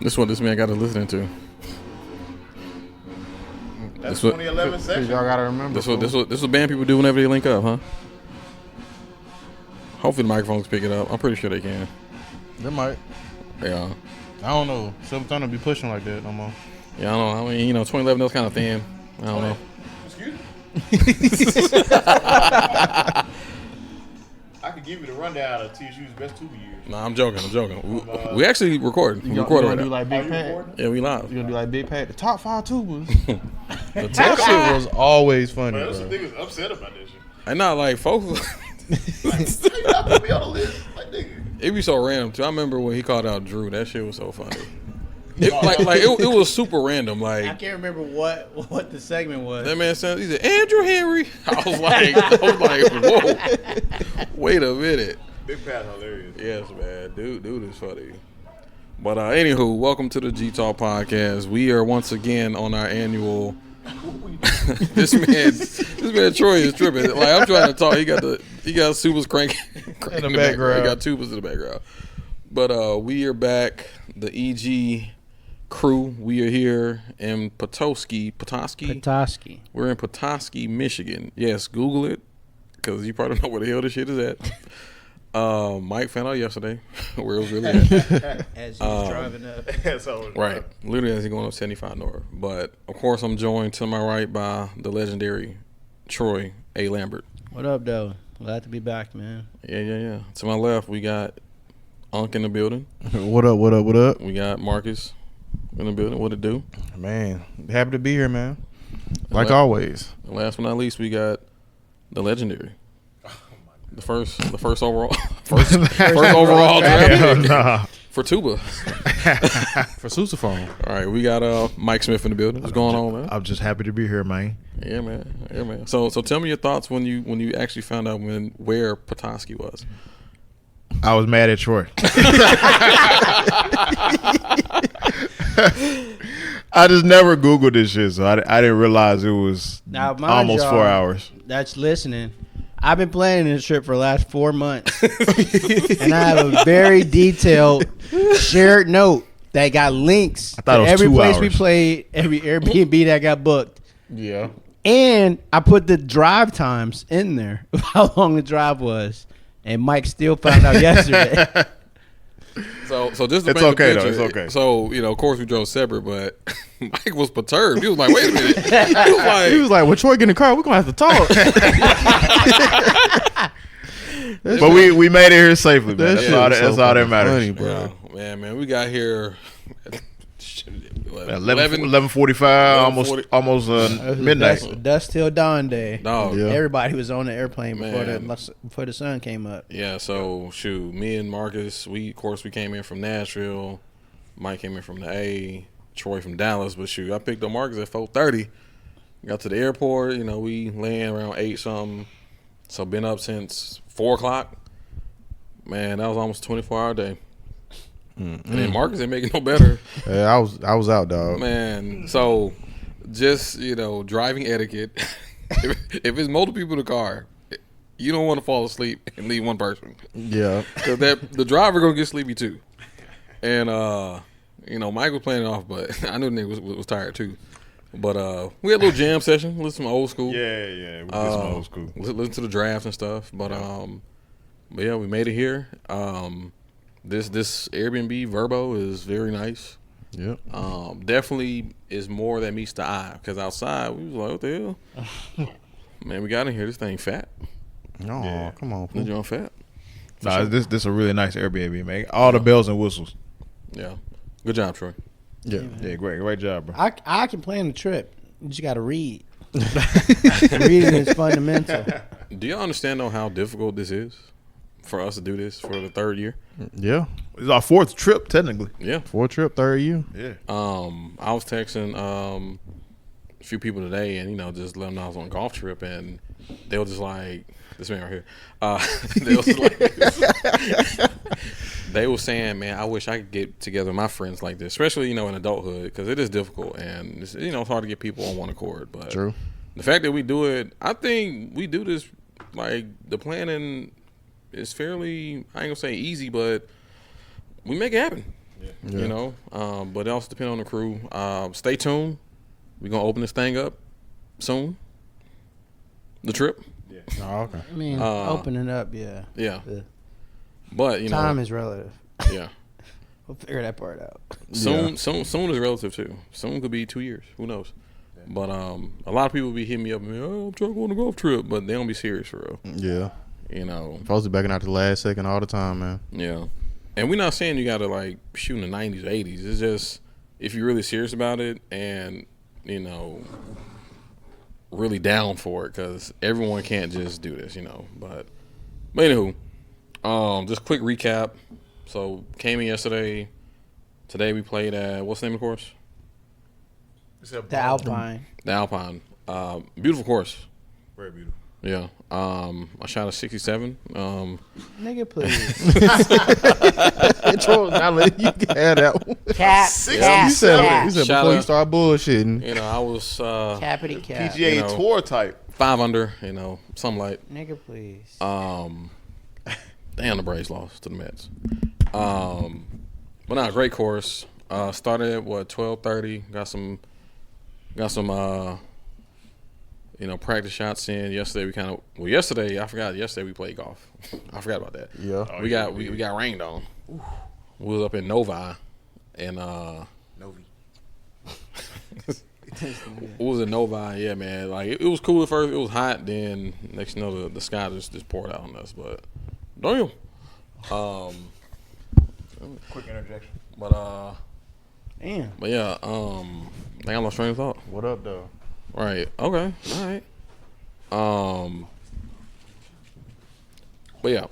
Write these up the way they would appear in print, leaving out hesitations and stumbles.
This what this man got to listen to. That's 2011 section. Y'all gotta remember. This what band people do whenever they link up, huh? Hopefully the microphones pick it up. I'm pretty sure they can. They might. Yeah. I don't know. Sometimes don't be pushing like that no more. Yeah, I don't know. I mean, 2011 was kind of thin. I don't know. Excuse me? I could give you the rundown of TSU's best tuba years. Nah, I'm joking. We actually recording. We recording right do now. like Big you Pat? recording? Yeah, we live. You gonna do like Big Pat? The top 5 tubas. The That text shit was always funny, Bro, some bro. niggas upset about that shit. and not like folks. How you not put me on the list? Like, nigga. It be so random too. I remember when he called out Drew. That shit was so funny. It was super random. I Like can't remember what the segment was. that man said, he said Andrew Henry. I was like, whoa, wait a minute. Big Pat hilarious. Yes, man. Dude is funny. But anywho, welcome to the G Talk podcast. We are once again on our annual. this man Troy is tripping. Like I'm trying to talk. He got tubas cranking In the background. He got tubas in the background. But we are back. The EG crew. We are here in Petoskey. We're in Petoskey, Michigan. Yes, Google it because you probably don't know where the hell this shit is at. Mike found out yesterday where it was really at. As he was driving up. So, Right. Literally as he going up 75 North. But, of course, I'm joined to my right by the legendary Troy A. Lambert. What up, though? Glad to be back, man. Yeah. To my left, we got Unc in the building. What up? We got Marcus in the building. What it do? Man, happy to be here, man. Like la- always. And last but not least, we got the legendary. The first overall first overall draft pick for tuba. For sousaphone. All right, we got Mike Smith in the building. What's going on, man? I'm just happy to be here, man. Yeah, man. So tell me your thoughts when you actually found out where Petoskey was. I was mad at Troy. I just never Googled this shit, so I didn't realize it was Now, mind almost y'all, 4 hours. That's listening. I've been planning this trip for the last 4 months. And I have a very detailed shared note that got links I thought to it was every 2 place we hours. played, every Airbnb that got booked. Yeah. And I put the drive times in there of how long the drive was. And Mike still found out yesterday. So just to It's paint the okay, though. picture, It's okay. So of course we drove separate, but Mike was perturbed. He was like, "Wait a minute." He was like, when Troy get in the car, we're going to have to talk. But we made it here safely, man. That That's all that matters. Funny, bro. Yeah, man, we got here 11:45, almost midnight. Dust till dawn day. Dog. Yeah. Everybody was on the airplane Man. before the sun came up. Yeah, so shoot, me and Marcus, we came in from Nashville. Mike came in from the A. Troy from Dallas, but shoot, I picked up Marcus at 4:30. Got to the airport, we land around 8 something. So been up since 4 o'clock. Man, that was almost a 24-hour day. And then Marcus ain't making no better. Yeah, I was out, dog. Man, so just, driving etiquette. if it's multiple people in the car, you don't want to fall asleep and leave one person. Yeah. Because the driver going to get sleepy too. And, Mike was playing it off, but I knew the nigga was tired too. But we had a little jam session, listen to some old school. Yeah. We did some old school. Listen to the drafts and stuff. But yeah, we made it here. This Airbnb Verbo is very nice. Yep. Definitely is more than meets the eye. Because outside, we was like, what the hell? Man, we got in here. This thing fat. No, Yeah. come on. This joint fat. Nah, this is a really nice Airbnb, man. All the bells and whistles. Yeah. Good job, Troy. Yeah. Yeah, great job, bro. I can plan the trip. You just got to read. Reading is fundamental. Do y'all understand, though, how difficult this is for us to do this for the 3rd year? Yeah. It's our 4th trip, technically. Yeah. 4th trip, 3rd year. Yeah. I was texting a few people today and, just let them know I was on a golf trip and they were just like, this man right here, they was like, they were saying, man, I wish I could get together with my friends like this, especially, in adulthood, because it is difficult and, it's hard to get people on one accord. But True. the fact that we do it, I think we do this, like, the planning is fairly, I ain't going to say easy, but we make it happen. Yeah. You know, but it also depends on the crew. Stay tuned. We're gonna open this thing up soon. The trip. Oh, okay. I mean, opening up, yeah. Yeah. The But you know, time is relative. yeah. We'll figure that part out. Soon is relative too. Soon could be 2 years. Who knows? But a lot of people be hitting me up and be, oh, I'm trying to go on a golf trip, but they don't be serious for real. Yeah. You know. Supposed to be backing out the last second all the time, man. Yeah. And we're not saying you gotta like shoot in the 90s or 80s. It's just if you're really serious about it and you know really down for it, because everyone can't just do this, you know. But anywho, just quick recap. So came in yesterday. Today we played at what's the name of the course? The Alpine. The Alpine. Beautiful course. Very beautiful. Yeah. I shot a 67. Nigga, please. Troy, now let you have that one. Cap. You said Shout before you out. start bullshitting. You know, I was Cappity cap. PGA You know. Tour type. 5 under. You know, something like. Nigga, please. Damn, the Braves lost to the Mets. But not great course. Started at 12:30. Got some. You know, practice shots in. Yesterday I forgot. Yesterday we played golf. I forgot about that. Yeah. We got rained on. We was up in Novi, and Novi. we was in Novi. Yeah, man. Like it was cool at first. It was hot. Then next, you know, the sky just poured out on us. But damn. Quick interjection. But Damn. But yeah, I got lost train of thought. What up, though? Right. Okay. All right. But yeah,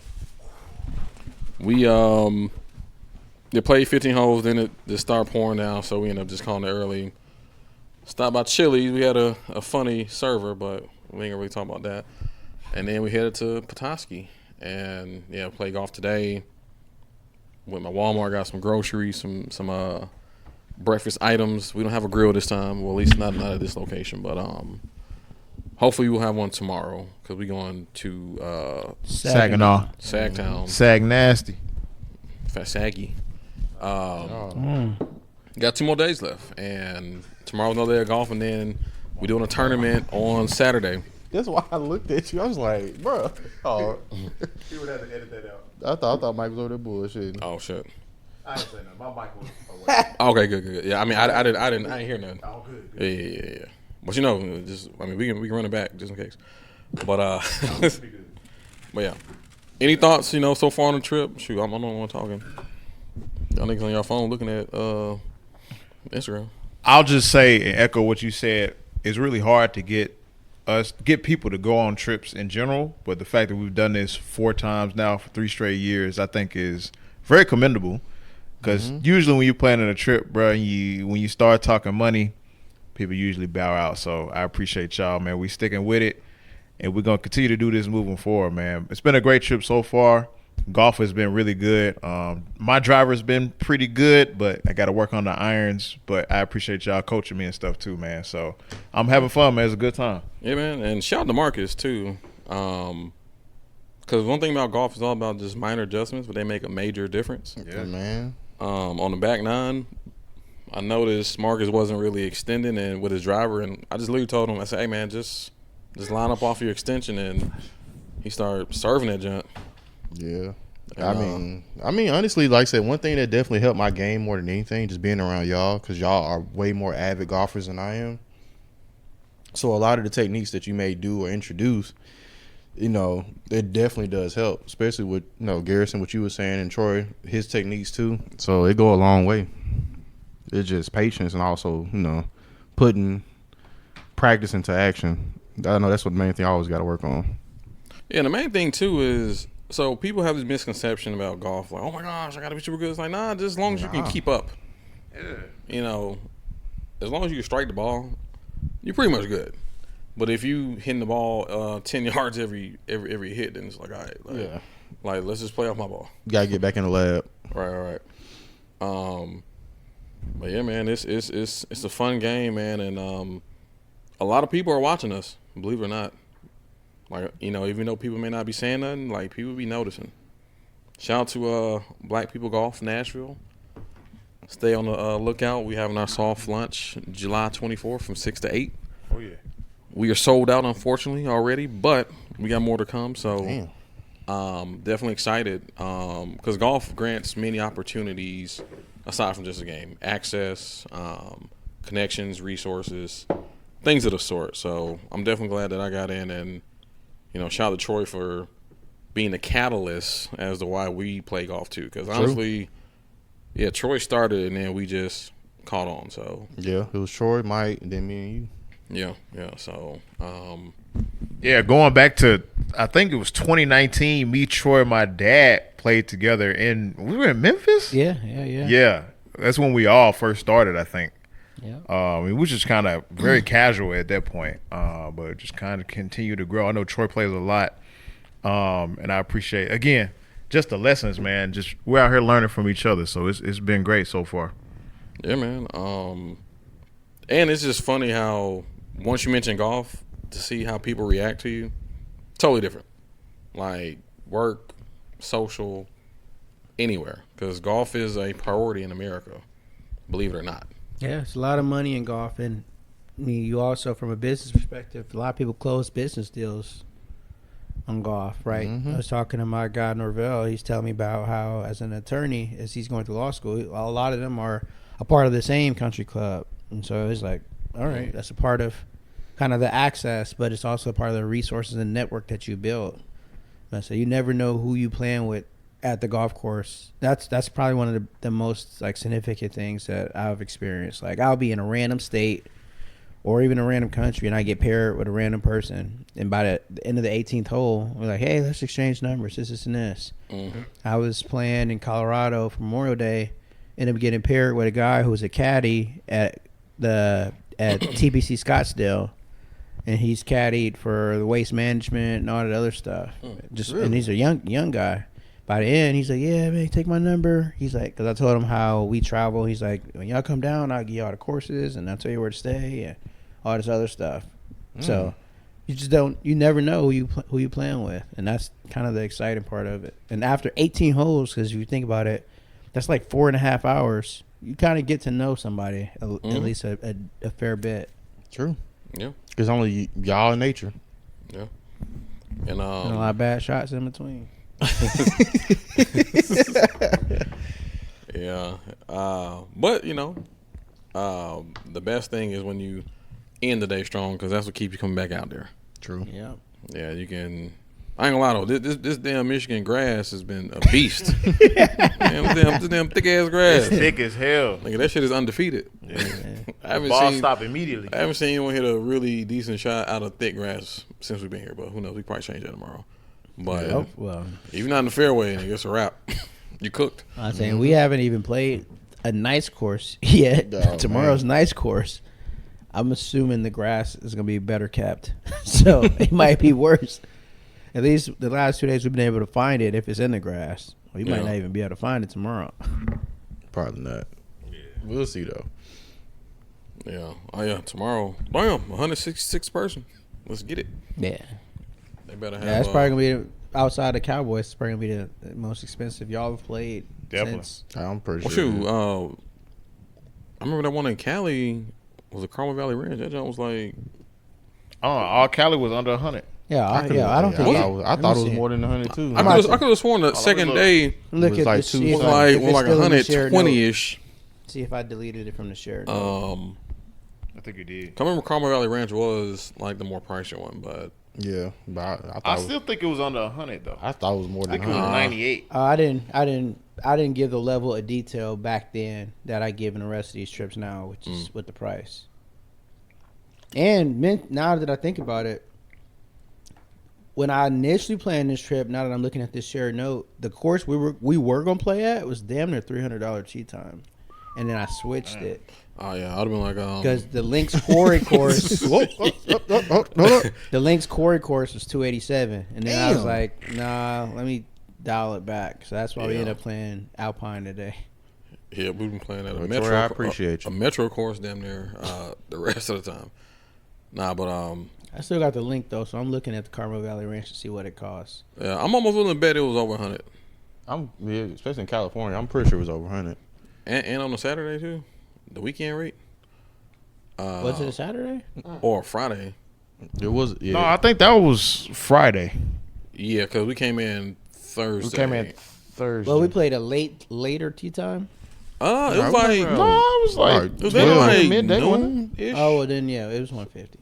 we they played 15 holes. Then it just started pouring down, so we ended up just calling it early. Stopped by Chili's. We had a funny server, but we ain't gonna really talk about that. And then we headed to Petoskey, and yeah, played golf today. Went to my Walmart, got some groceries, some breakfast items. We don't have a grill this time. Well, at least not at this location. But hopefully we'll have one tomorrow because we're going to Saginaw. Sagtown, Sag nasty. Fat Saggy. Got 2 more days left, and tomorrow's another day of golf, and then we're doing a tournament on Saturday. That's why I looked at you. I was like, bro. Oh, He would have to edit that out. I thought Mike was over there bullshitting. Oh shit. I ain't saying nothing. My mic was away. Okay, good. Yeah, I mean, I didn't hear nothing. Oh, good. Yeah. But you know, just I mean, we can run it back just in case. But but yeah. Any thoughts? You know, so far on the trip? Shoot, I'm the only one talking. Y'all niggas on your phone looking at Instagram. I'll just say and echo what you said. It's really hard to get people to go on trips in general, but the fact that we've done this 4 times now for 3 straight years, I think is very commendable. Because usually when you're planning a trip, bro, when you start talking money, people usually bow out. So I appreciate y'all, man. We sticking with it, and we're gonna continue to do this moving forward, man. It's been a great trip so far. Golf has been really good. My driver's been pretty good, but I got to work on the irons. But I appreciate y'all coaching me and stuff too, man. So I'm having fun, man. It's a good time. Yeah, man, and shout out to Marcus too. Because one thing about golf is all about just minor adjustments, but they make a major difference. Yeah, man. On the back 9, I noticed Marcus wasn't really extending and with his driver, and I just literally told him, I said, "Hey, man, just line up off your extension," and he started serving that junk. Yeah. And, I mean, honestly, like I said, one thing that definitely helped my game more than anything, just being around y'all, because y'all are way more avid golfers than I am. So a lot of the techniques that you may do or introduce, you know, it definitely does help, especially with, you know, Garrison, what you were saying, and Troy, his techniques too. So it go a long way. It's just patience and also, you know, putting practice into action. I know that's what the main thing I always got to work on. Yeah, and the main thing too is, so people have this misconception about golf, like, oh my gosh, I got to be super good. It's like, nah, just as long as you can keep up. Yeah. You know, as long as you can strike the ball, you're pretty much good. But if you hitting the ball 10 yards every hit, then it's like, all right, like let's just play off my ball. You got to get back in the lab. Right. But yeah, man, it's a fun game, man, and a lot of people are watching us, believe it or not. Like, you know, even though people may not be saying nothing, like, people be noticing. Shout out to Black People Golf Nashville. stay on the lookout. We having our soft lunch July 24th from 6 to 8. Oh yeah. We are sold out, unfortunately, already, but we got more to come. So, definitely excited because golf grants many opportunities aside from just a game: access, connections, resources, things of the sort. So, I'm definitely glad that I got in, and shout out to Troy for being the catalyst as to why we play golf too. Because honestly, yeah, Troy started, and then we just caught on. So Yeah, it was Troy, Mike, and then me and you. yeah. So Yeah, going back to, I think it was 2019. Me, Troy, and my dad played together, and we were in Memphis. Yeah. Yeah, that's when we all first started, I think. Yeah. We was just kind of very casual at that point, but just kind of continue to grow. I know Troy plays a lot, and I appreciate, again, just the lessons, man. Just we're out here learning from each other, so it's been great so far. yeah, man. And it's just funny how once you mention golf, to see how people react to you, totally different. Like work, social, anywhere, because golf is a priority in America, believe it or not. Yeah, it's a lot of money in golf, and I mean, you also, from a business perspective, a lot of people close business deals on golf, right? I was talking to my guy Norvel. He's telling me about how, as an attorney, as he's going through law school, a lot of them are a part of the same country club, and so it's like, all right, that's a part of kind of the access, but it's also a part of the resources and network that you build. And so you never know who you playing with at the golf course. That's probably one of the most like significant things that I've experienced. Like I'll be in a random state or even a random country, and I get paired with a random person, and by the end of the 18th hole, we're like, hey, let's exchange numbers, this and this. I was playing in Colorado for Memorial Day, ended up getting paired with a guy who was a caddy at TBC Scottsdale, and he's caddied for the waste management and all that other stuff. And he's a young guy. By the end, he's like, yeah, man, take my number. He's like, because I told him how we travel. He's like, when y'all come down, I'll give y'all the courses, and I'll tell you where to stay, and all this other stuff. So you never know who you playing with, and that's kind of the exciting part of it. And after 18 holes, because if you think about it, that's like 4.5 hours. You kind of get to know somebody at least a fair bit. True. Yeah. Because only y'all in nature. Yeah. And a lot of bad shots in between. Yeah. But the best thing is when you end the day strong, because that's what keeps you coming back out there. True. Yeah. Yeah, you can. I ain't gonna lie though, this damn Michigan grass has been a beast. This damn thick ass grass. It's thick as hell. Nigga, that shit is undefeated. Ball stop immediately. I haven't seen anyone hit a really decent shot out of thick grass since we've been here, but who knows? We probably change that tomorrow. But Well, if you're not in the fairway, nigga, it's a wrap. You cooked. I'm saying we haven't even played a nice course yet. Oh, Tomorrow's nice course. I'm assuming the grass is gonna be better kept, so it might be worse. At least the last 2 days we've been able to find it if it's in the grass. We might not even be able to find it tomorrow. Probably not. Yeah. We'll see though. Yeah. Oh yeah. Tomorrow. Bam. 166 person. Let's get it. Yeah. They better have. Yeah, that's probably gonna be outside the Cowboys. It's probably gonna be the most expensive y'all have played. Definitely. Since. I'm pretty Well, sure. shoot. I remember that one in Cali was a Carmel Valley Ranch. That joint was like. All Cali was under 100. Yeah, I don't think. I thought it was more than 100 too. I could have sworn the second day Look was at like the two- see if was I- if it's like still in the shared note. 120-ish. See if I deleted it from the shared. I I think you did. remember Carmel Valley Ranch was like the more pricey one, but Yeah, but I thought I it was, still think it was under 100 though. I thought it was more I than think it was 100. 98. I didn't give the level of detail back then that I give in the rest of these trips now, which is with the price. And now that I think about it, when I initially planned this trip, now that I'm looking at this shared note, the course we were gonna play at was damn near $300 tee time, and then I switched it oh yeah, I'd have been like, because the Lynx Quarry course, the Lynx Quarry course was $287, and then I was like, nah, let me dial it back. So that's why we ended up playing Alpine today. yeah, we've been playing at a Well, metro. Troy, I appreciate you. A metro course, damn near the rest of the time. Nah, but I still got the link though, so I'm looking at the Carmel Valley Ranch to see what it costs. yeah, I'm almost willing to bet it was over 100. Especially in California, I'm pretty sure it was over 100. and on a Saturday too, the weekend rate. Was it a Saturday? Or Friday? It was. Yeah. No, I think that was Friday. Yeah, because we came in Thursday. We came in Thursday. Well, we played a later tea time. It was like it was like it was maybe like midday, wasn't it? noon-ish. Oh, well then yeah, it was 150.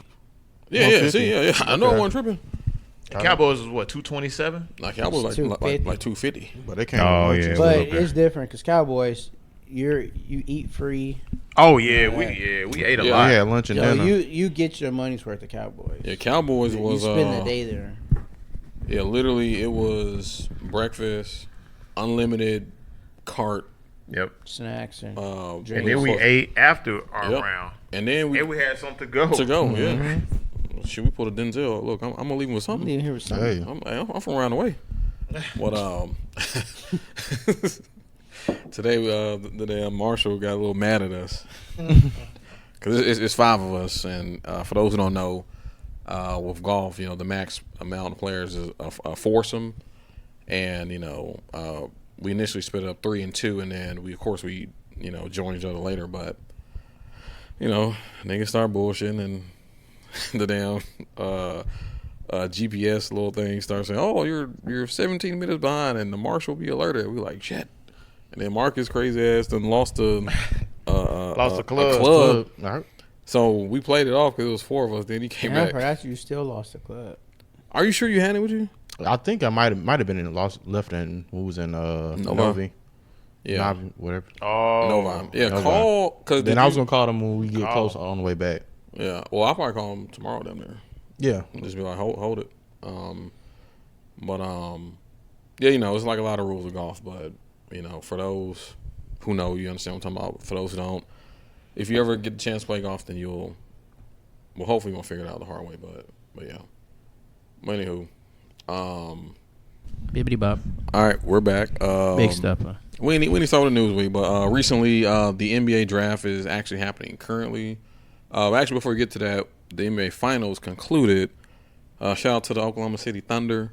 Yeah. See, yeah. I know I wasn't tripping. The Cowboys was what 227. Like Cowboys like 250. But they came. Oh, with yeah. lunches. But little bit. it's different because Cowboys, you eat free. Oh yeah, we ate a Yeah. lot. We had lunch and So dinner. you get your money's worth of Cowboys. Yeah, Cowboys You was spend the day there. Yeah, literally it was breakfast, unlimited cart. Yep. Snacks and And then we ate after our Yep. round, and then and we had something to go. Yeah. Should we put a Denzel? Look, I'm gonna leave him with I'm something. leaving here with something. Hey. I'm from around the way. What today the damn Marshall got a little mad at us because it's 5 of us, and for those who don't know, with golf, the max amount of players is a foursome, and we initially split it up 3 and 2, and then we joined each other later, but niggas start bullshitting and the damn GPS little thing starts saying, "Oh, you're 17 minutes behind," and the marshal will be alerted. We like shit, and then Marcus crazy ass done lost a club. All right. So we played it off because it was 4 of us. Then he came I back. forgot you still lost the club. Are you sure you had it with you? I think I might have been in left in who was in Novi. Yeah, Navi, whatever. Oh, Novine. Yeah, Novine. call because Then I was gonna call them when we get Oh. close on the way back. Yeah, well, I'll probably call him tomorrow down there. Yeah. Just be like, hold it. Yeah, it's like a lot of rules of golf, but for those who know, you understand what I'm talking about. For those who don't, if you ever get the chance to play golf, then hopefully you'll figure it out the hard way. But yeah. But anywho, Bibbity bop. all right, we're back. Big stuff. Huh? We ain't saw the news week, but recently the NBA draft is actually happening currently. Actually, before we get to that, the NBA Finals concluded. Shout out to the Oklahoma City Thunder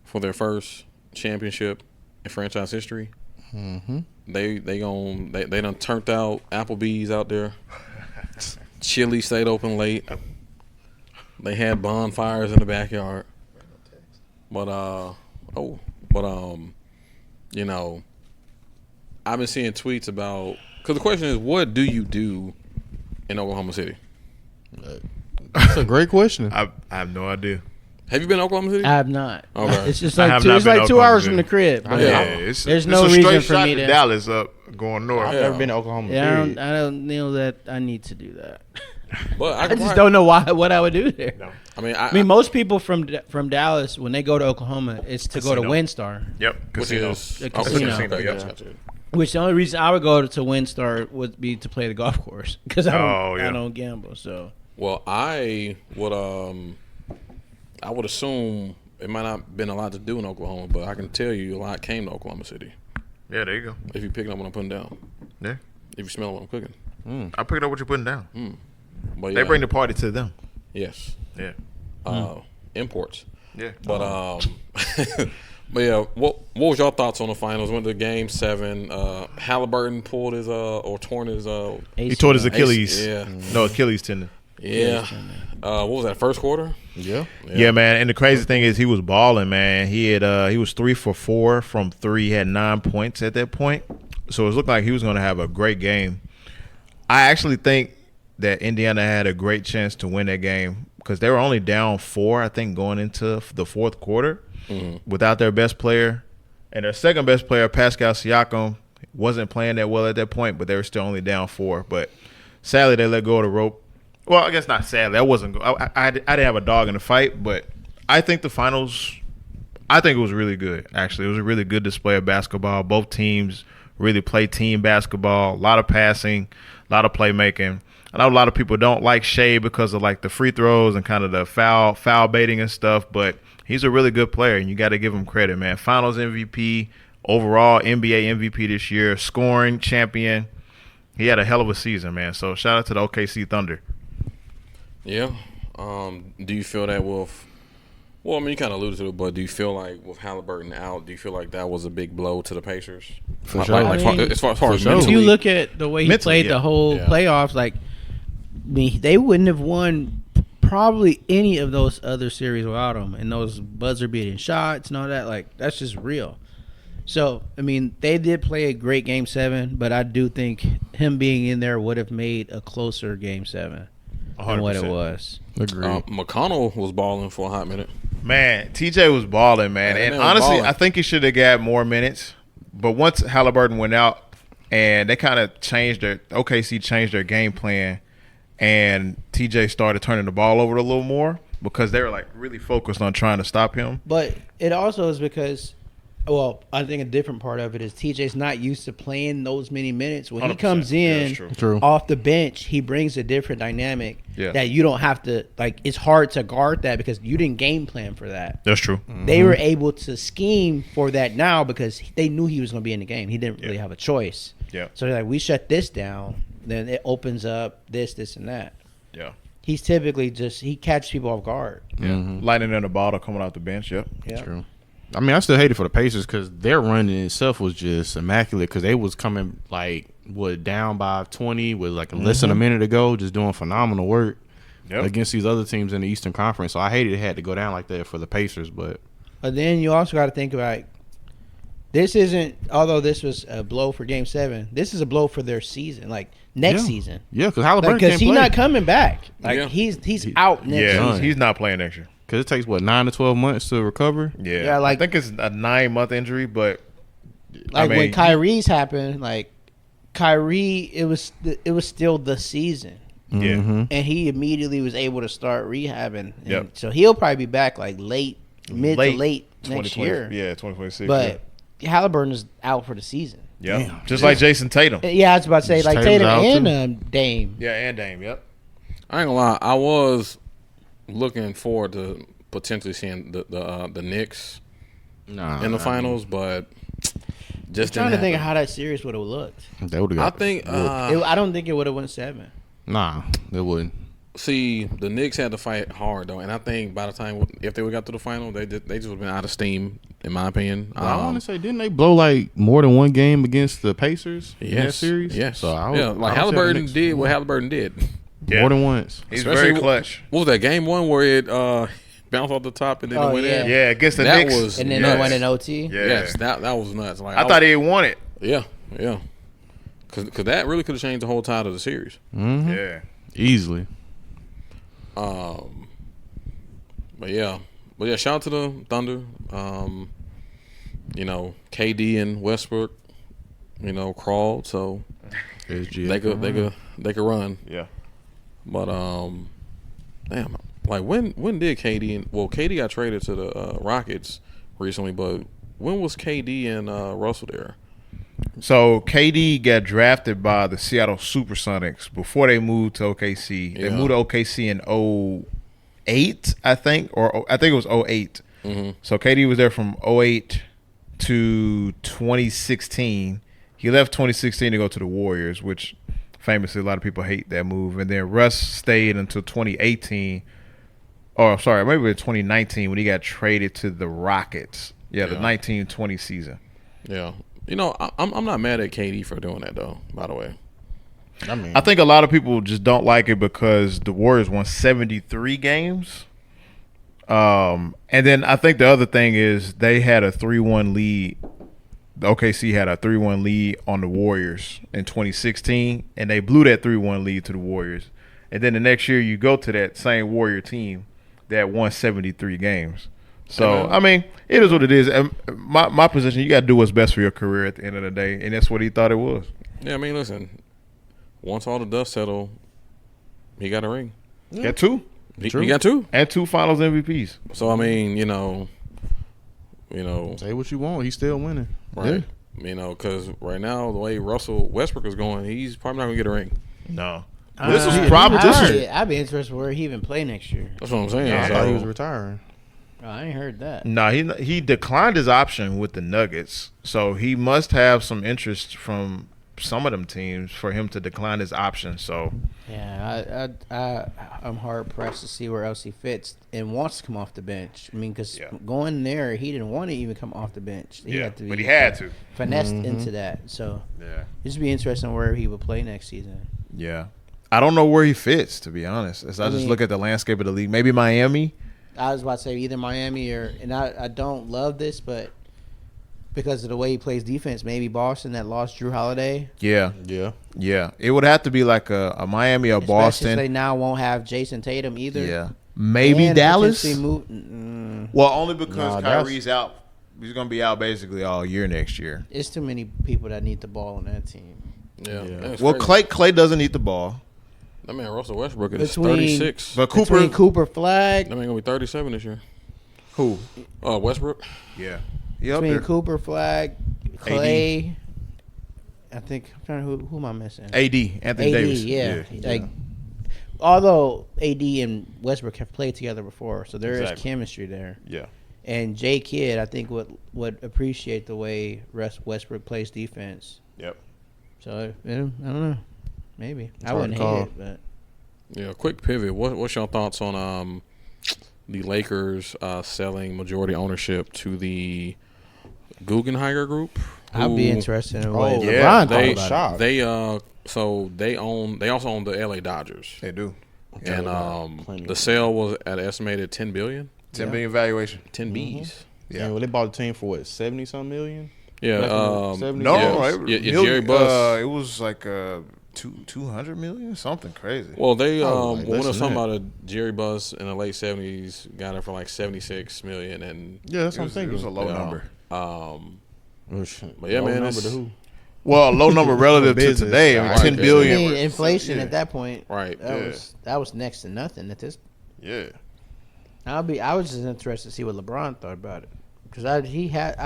for their first championship in franchise history. Mm-hmm. They done turned out Applebee's out there. Chili stayed open late. They had bonfires in the backyard. But I've been seeing tweets about, because the question is, what do you do in Oklahoma City? That's a great question. I have no idea. Have you been to Oklahoma City? I have not. Okay. It's just I like have two, not it's been like to 2 Oklahoma hours City. from the crib. But Yeah. there's no reason straight for shot me to to. Dallas up going north. I've Yeah. never been to Oklahoma. Yeah, period. I don't know that I need to do that. But I just don't know what I would do there. No. I I mean, most people from Dallas, when they go to Oklahoma, it's to go to Casino. WinStar. Yep. which Casino. is The oh, casino. okay, Yeah. gotcha. Which the only reason I would go to WinStar would be to play the golf course because Oh, yeah. I don't gamble. So Well, I would assume it might not been a lot to do in Oklahoma, but I can tell you a lot came to Oklahoma City. Yeah, there you go. If you picking up what I'm putting down, Yeah. if you smell what I'm cooking. I picked up what you're putting down. But They yeah, bring the party to them. yes, Yeah. imports. Yeah. But but yeah, what was your thoughts on the finals? Went to Game 7. Halliburton pulled his or torn his He tore his Achilles. yeah. No, Achilles tendon. Yeah. What was that, first quarter? Yeah. Yeah, man. And the crazy thing is, he was balling, man. He was 3 for 4 from 3. He had 9 points at that point, so it looked like he was going to have a great game. I actually think that Indiana had a great chance to win that game because they were only down 4, I think, going into the fourth quarter without their best player, and their second best player, Pascal Siakam, wasn't playing that well at that point, but they were still only down 4. But sadly, they let go of the rope. Well, I guess not sadly. I didn't have a dog in the fight, but I think the finals, I think it was really good, actually. It was a really good display of basketball. Both teams really played team basketball, a lot of passing, a lot of playmaking. I know a lot of people don't like Shea because of like the free throws and kind of the foul baiting and stuff, but he's a really good player, and you got to give him credit, man. Finals MVP, overall NBA MVP this year, scoring champion. He had a hell of a season, man. So shout out to the OKC Thunder. Yeah. Do you feel that with Well, I mean, you kind of alluded to it, but do you feel like with Halliburton out, do you feel like that was a big blow to the Pacers? For sure. Like, I mean, as far as sure. If mentally, you look at the way he Mentally, played yeah. the whole Yeah. playoffs, like, I mean, they wouldn't have won probably any of those other series without him. And those buzzer beating shots and all that, like, that's just real. So, I mean, they did play a great Game 7, but I do think him being in there would have made a closer Game 7 than what it 100%. was. Agreed. McConnell was balling for a hot minute. Man, TJ was balling, man. Yeah, And man was honestly, balling. I think he should have got more minutes. But once Halliburton went out and they kind of OKC changed their game plan, and TJ started turning the ball over a little more because they were like really focused on trying to stop him. But it also is because, well, I think a different part of it is TJ's not used to playing those many minutes. When he 100%. comes Yeah, in that's true. True. off the bench, he brings a different dynamic Yeah. that you don't have to, like, it's hard to guard that because you didn't game plan for that. That's true. They were able to scheme for that now because they knew he was going to be in the game. He didn't really have a choice. Yeah. So they're like, we shut this down, then it opens up this, and that. Yeah. He's typically he catches people off guard. Lightning in the bottle coming off the bench. Yep. Yeah. True. I mean, I still hate it for the Pacers because their run in itself was just immaculate because they was coming like down by 20 with like less than a minute to go, just doing phenomenal work Yep. against these other teams in the Eastern Conference. So I hated it had to go down like that for the Pacers, but But then you also got to think about this isn't, although this was a blow for Game 7, this is a blow for their season, like next Yeah. season. yeah, because Halliburton Because can't he's play not coming back. Like Yeah. he's out next Yeah. season. He's not playing next year. because it takes 9 to 12 months to recover. Yeah. Yeah, like- I think it's a 9-month injury, but Like I mean, when Kyrie's happened, like Kyrie, it was still the season, yeah. Mhm. and he immediately was able to start rehabbing. And Yep. So he'll probably be back like mid to late next 2020 year. Yeah, 2026. But Halliburton is out for the season. yeah. Damn. Just like Jason Tatum. Yeah, I was about to say Just like Tatum's Tatum out, and too. Dame. Yeah, and Dame. Yep. I ain't gonna lie, I was looking forward to potentially seeing the Knicks Nah, in the finals, but just I'm trying to didn't think of happen. how that series would have looked. They would have I got. think I don't think it would have won 7. Nah, they wouldn't. see the Knicks had to fight hard though, and I think by the time if they would got to the final, they just would have been out of steam, in my opinion. I want to say, didn't they blow like more than one game against the Pacers in that yes, series? yes, So I would, yeah, I would like say the Halliburton Knicks did what Halliburton did. Yeah. more than once. He's Especially very clutch. What was that game one where it bounced off the top and then Oh, it went yeah. in? Yeah, against the That Knicks. was- And then Yes. they went in OT. Yeah. Yes, that was nuts. Like I thought he won it. yeah, because that really could have changed the whole tide of the series. Mm-hmm. Yeah. Easily. But yeah, shout out to the Thunder. KD and Westbrook, crawled, so SGA. they could run. Yeah. But damn, like when did KD got traded to the Rockets recently, but when was KD and Russell there? So KD got drafted by the Seattle Supersonics before they moved to OKC. They Yeah. moved to OKC in 08, I think, or I think it was 08. So KD was there from 08 to 2016. He left 2016 to go to the Warriors, which famously a lot of people hate that move. And then Russ stayed until 2018. Oh, sorry, maybe it was 2019 when he got traded to the Rockets. Yeah, the Yeah. 1920 season. Yeah, I'm not mad at KD for doing that though. By the way, I mean, I think a lot of people just don't like it because the Warriors won 73 games. And then I think the other thing is they had a 3-1 lead. The OKC had a 3-1 lead on the Warriors in 2016, and they blew that 3-1 lead to the Warriors. And then the next year you go to that same Warrior team that won 73 games. So, I mean, it is what it is. And my position, you got to do what's best for your career at the end of the day, and that's what he thought it was. yeah. I mean, listen, once all the dust settled, he got a ring. He got two. He got two. And 2 finals MVPs. So I mean, say what you want. He's still winning. right? Because right now the way Russell Westbrook is going, he's probably not gonna get a ring. No. This is probably I'd be interested where he even play next year. That's what I'm saying. I So, thought he was retiring. Oh, I ain't heard that. No, he declined his option with the Nuggets, so he must have some interest from some of them teams for him to decline his option. So Yeah, I'm hard pressed to see where else he fits and wants to come off the bench. I mean, because going there, he didn't want to even come off the bench. He had to be, but he had to. finessed into that. So it'd be interesting where he would play next season. Yeah. I don't know where he fits, to be honest. As I just look at the landscape of the league, maybe Miami. I was about to say either Miami and I don't love this, but because of the way he plays defense, maybe Boston that lost Drew Holiday. Yeah. It would have to be like a Miami or Especially Boston. since they now won't have Jason Tatum either. Yeah. Maybe And Dallas. potentially Well, only because Dallas- Kyrie's out. He's going to be out basically all year next year. It's too many people that need the ball on that team. Yeah. That's Well, crazy. Clay doesn't need the ball. That man Russell Westbrook is Between- 36. But Between Cooper Flag, That man gonna be 37 this year. Who? Westbrook. Yeah. He up between there. Cooper Flag, Clay. I think I'm trying to who am I missing? AD, Anthony AD, Davis. yeah. Like, although AD and Westbrook have played together before, so there is Exactly. chemistry there. Yeah. And J Kidd, I think would appreciate the way Westbrook plays defense. Yep. So I don't know, maybe I hard wouldn't to call. hate it, but Yeah. Quick pivot. What's your thoughts on the Lakers selling majority ownership to the Guggenheim Group? I'd be who- interested in what yeah, LeBron thought They about it. Shocked. they also own the LA Dodgers. They do. And plenty the of sale was at an estimated 10 billion. 10 billion valuation. 10 Bs. Yeah, well, they bought the team for what, 70-some million? Yeah. 70? No, Yeah, it, Jerry Buss. it was like 200 million, something crazy. Well, they Oh, like when less was than something that. about a Jerry Buss in the late 70s got it for like 76 million, and Yeah, that's it what I'm was, thinking. it was a low Yeah. number. Oh, shit. But yeah, Low man, number it's- to who? Well, a low number relative to business. today. I mean, Right. 10 I billion. mean, inflation Yeah. at that point, right. that was next to nothing at this. Yeah. I was just interested to see what LeBron thought about it because I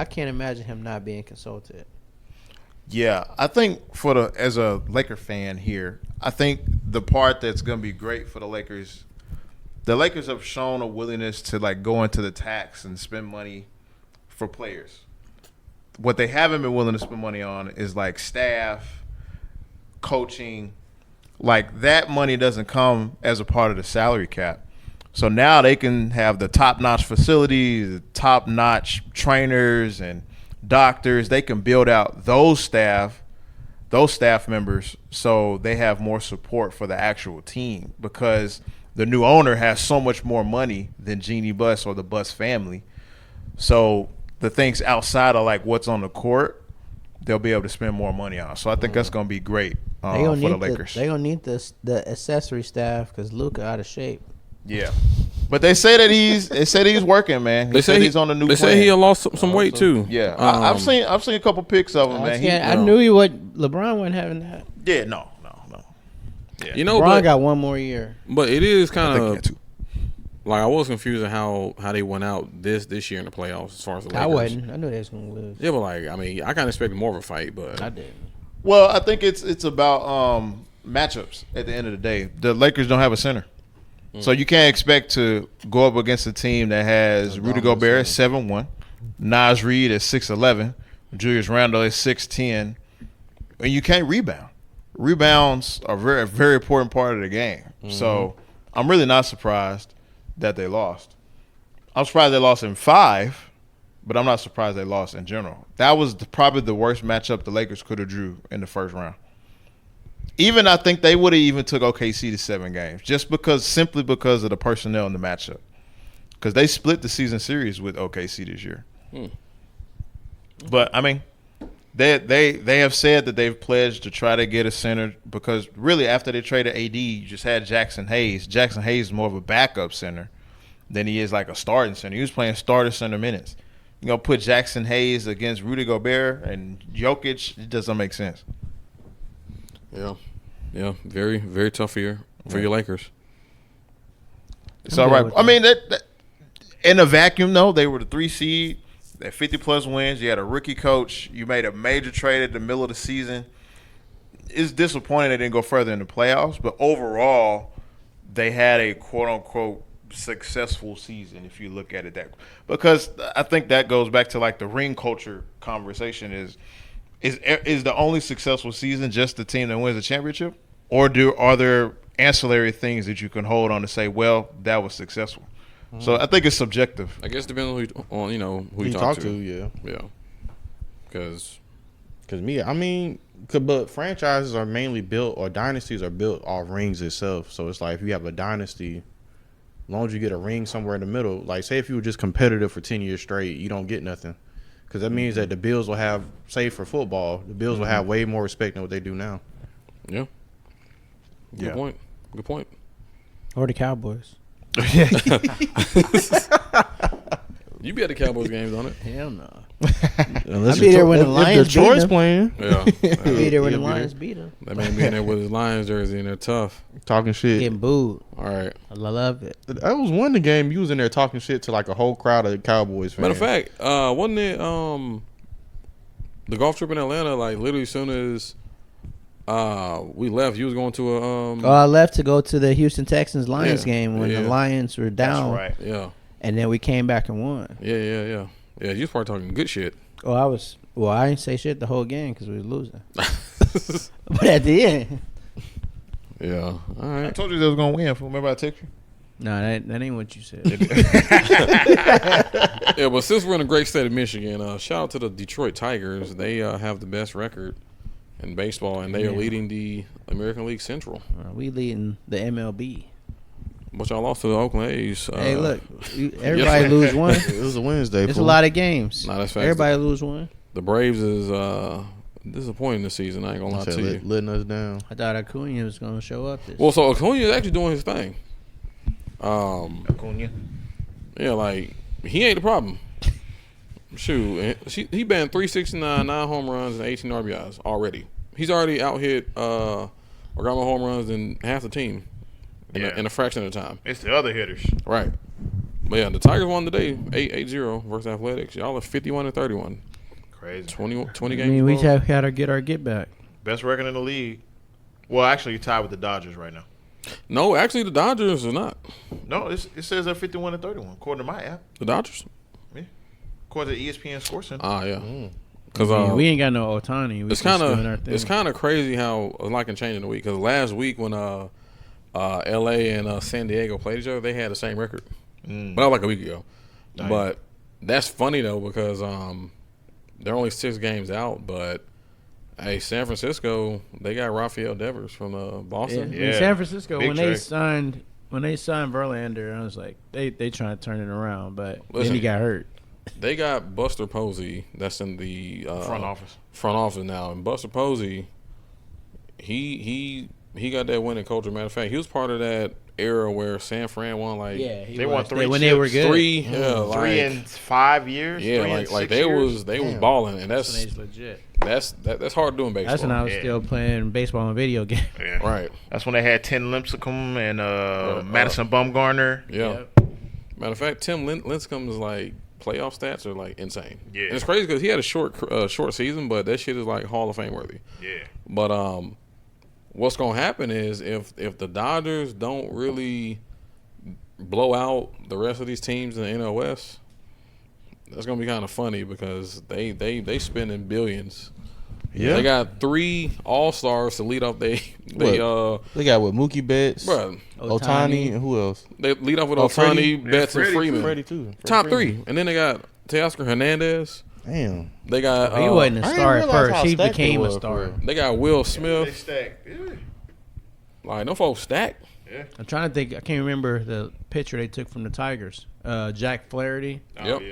can't imagine him not being consulted. Yeah, I think as a Laker fan here, I think the part that's going to be great for the Lakers have shown a willingness to like go into the tax and spend money for players. What they haven't been willing to spend money on is like staff, coaching. Like that money doesn't come as a part of the salary cap. So now they can have the top-notch facilities, the top-notch trainers and doctors. They can build out those staff members so they have more support for the actual team because the new owner has so much more money than Jeannie Buss or the Buss family. So the things outside of like what's on the court, they'll be able to spend more money on. So I think that's going to be great They for gonna the need Lakers. they gonna need the accessory staff because Luka out of shape. Yeah, but they say that he's working, man. They say he's on the new. They plan. say he lost some weight too. Yeah, Um, I've seen a couple pics of him, man. I knew he would. LeBron wasn't having that. Yeah, no. You know, LeBron but, got one more year. but it is I kind think he had of two. like I was confused at how they went out this year in the playoffs as far as the Lakers. I wasn't. I knew they was gonna lose. Yeah, but like I mean, I kind of expected more of a fight, but I didn't. Well, I think it's about matchups. At the end of the day, the Lakers don't have a center, so you can't expect to go up against a team that has Rudy Gobert at 7'1", Naz Reid at 6'11", Julius Randle at 6'10", and you can't rebound. Rebounds are a very important part of the game. So I'm really not surprised that they lost. I'm surprised they lost in 5, but I'm not surprised they lost in general. That was probably the worst matchup the Lakers could have drew in the first round. Even I think they would have even took OKC to 7 games simply because of the personnel in the matchup. Because they split the season series with OKC this year. But I mean, they have said that they've pledged to try to get a center because really after they traded AD, you just had Jackson Hayes. Jackson Hayes is more of a backup center than he is like a starting center. He was playing starter center minutes. You know, put Jackson Hayes against Rudy Gobert and Jokic, it doesn't make sense. yeah, very very tough year for your Lakers. It's all right. I mean, that in a vacuum, though, they were the 3 seed. They had 50-plus wins. You had a rookie coach. You made a major trade at the middle of the season. It's disappointing they didn't go further in the playoffs, but overall, they had a quote-unquote successful season if you look at it that way. Because I think that goes back to, like, the ring culture conversation is is the only successful season just the team that wins the championship, or are there ancillary things that you can hold on to say, well, that was successful? So I think it's subjective. I guess it depends on who you You talk talk to. yeah. Yeah, because But franchises are mainly built, or dynasties are built off rings itself. So it's like if you have a dynasty, as long as you get a ring somewhere in the middle, like say if you were just competitive for 10 years straight, you don't get nothing. Because that means that the Bills will have, say for football, the Bills will have way more respect than what they do now. yeah, good point. Good point. Or the Cowboys. You be at the Cowboys games, don't it? Hell no. Unless I'll be there when the if Lions beat Detroit's them. playing, Yeah, I'll be there when the He'll be Lions beat them. that man being there with his Lions jersey and they're tough. talking shit. Getting booed. All right. I love it. That was one of the game you was in there talking shit to like a whole crowd of Cowboys fans. Matter of fact, wasn't it the golf trip in Atlanta? Like literally, as soon as we left, you was going to a I left to go to the Houston Texans Lions Yeah, game when yeah. the Lions were down. That's right. yeah, And then we came back and won. yeah. You was probably talking good shit. Oh, I didn't say shit the whole game because we was losing. But at the end, Yeah. All I right. told you they was gonna win. Remember I texted you? no, that ain't what you said. Yeah, but since we're in a great state of Michigan, shout out to the Detroit Tigers. They have the best record in baseball, and they are Yeah. leading the American League Central. We leading the MLB. But y'all lost to the Oakland A's. Hey, look, everybody lose one. It was a Wednesday. It's a fool. lot of games. Nah, that's facts. Everybody lose one. The Braves is disappointing this season. I ain't gonna lie Said to you. letting us down. I thought Acuna was going to show up this. Well, so Acuna is actually doing his thing. Acuna. Yeah, like he ain't the problem. Shoot, he banned 369, 9 home runs, and 18 RBIs already. He's already out hit or got more home runs than half the team in a fraction of the time. It's the other hitters. Right. But yeah, the Tigers won today, 8-0 versus Athletics. Y'all are 51-31. Crazy. 20 I games. mean, we involved. have got to get our get back. Best record in the league. Well, actually, you're tied with the Dodgers right now. No, actually, the Dodgers are not. No, it says they're 51-31 according to my app. The Dodgers? According to ESPN Sports Center. Ah, yeah. I mean, Because we ain't got no Otani. We it's just kind doing our of thing. it's kind of crazy how a lot can change in a week. Because last week when L.A. and San Diego played each other, they had the same record. But that was like a week ago. Nice. But that's funny though because they're only 6 games out. But hey, San Francisco, they got Rafael Devers from Yeah. Boston. In Yeah. San Francisco, Big when trade. they signed Verlander, I was like, they trying to turn it around, but Listen. then he got hurt. They got Buster Posey. That's in the Front office. Front office now, and Buster Posey, he got that winning culture. Matter of fact, he was part of that era where San Fran won like They won 3 when they were chips. good. 3, yeah, like 3 in 5 years. yeah, 3 in like 6 they years. was balling, and That's when that's they was legit. that's hard to do in baseball. That's when I was Yeah. still playing baseball and video games. Yeah. Right. That's when they had Tim Lincecum and Madison Bumgarner. Yeah. Matter of fact, Tim Lincecum's like playoff stats are like insane. Yeah. And it's crazy because he had a short season, but that shit is like Hall of Fame worthy. Yeah. But what's gonna happen is if the Dodgers don't really blow out the rest of these teams in the NL West, that's gonna be kind of funny because they spending billions. Yeah. They got 3 All-Stars to lead off They got Mookie Betts, bruh, Otani, and who else? they lead off with Freddie. Otani, Betts, and Freddie, Freeman. Freddie too. Top Freddie. 3, and then they got Teoscar Hernandez. Damn. They got He wasn't a I didn't star at realize first. how He stacked became they a was, star. for they got Will They Smith. stacked. Yeah. Like no folks stacked. I'm trying to think. I can't remember the pitcher they took from the Tigers. Jack Flaherty. Oh, Yep. yeah.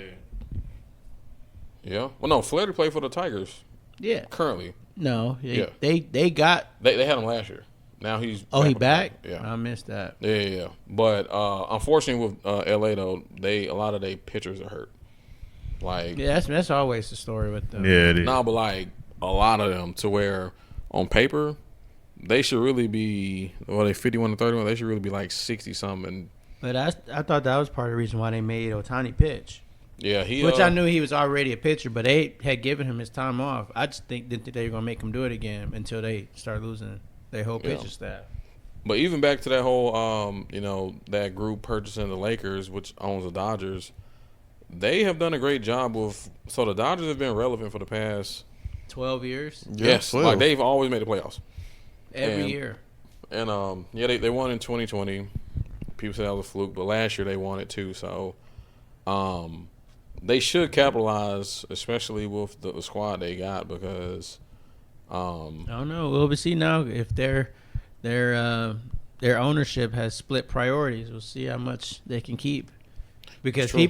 Yeah. Well, no, Flaherty played for the Tigers Yeah. currently. No. Yeah. They got. They had him last year. Now he's Oh, he with the back? Tigers. Yeah. I missed that. Yeah. But unfortunately with LA though, a lot of their pitchers are hurt. Like Yeah, that's always the story with them. Yeah, it is. nah, but like a lot of them to where on paper they should really be they 51-31. They should really be like 60 something. But I thought that was part of the reason why they made Otani pitch. Yeah, he Which I knew he was already a pitcher, but they had given him his time off. I just didn't think they were going to make him do it again until they start losing their whole pitching staff. But even back to that whole, that group purchasing the Lakers, which owns the Dodgers, they have done a great job with. So the Dodgers have been relevant for the past 12 years Yes, 12. like they've always made the playoffs. every And- year. And they won in 2020. People said that was a fluke, but last year they won it too. So, they should capitalize, especially with the squad they got, because I don't know. We'll see now if their ownership has split priorities. We'll see how much they can keep. Because True.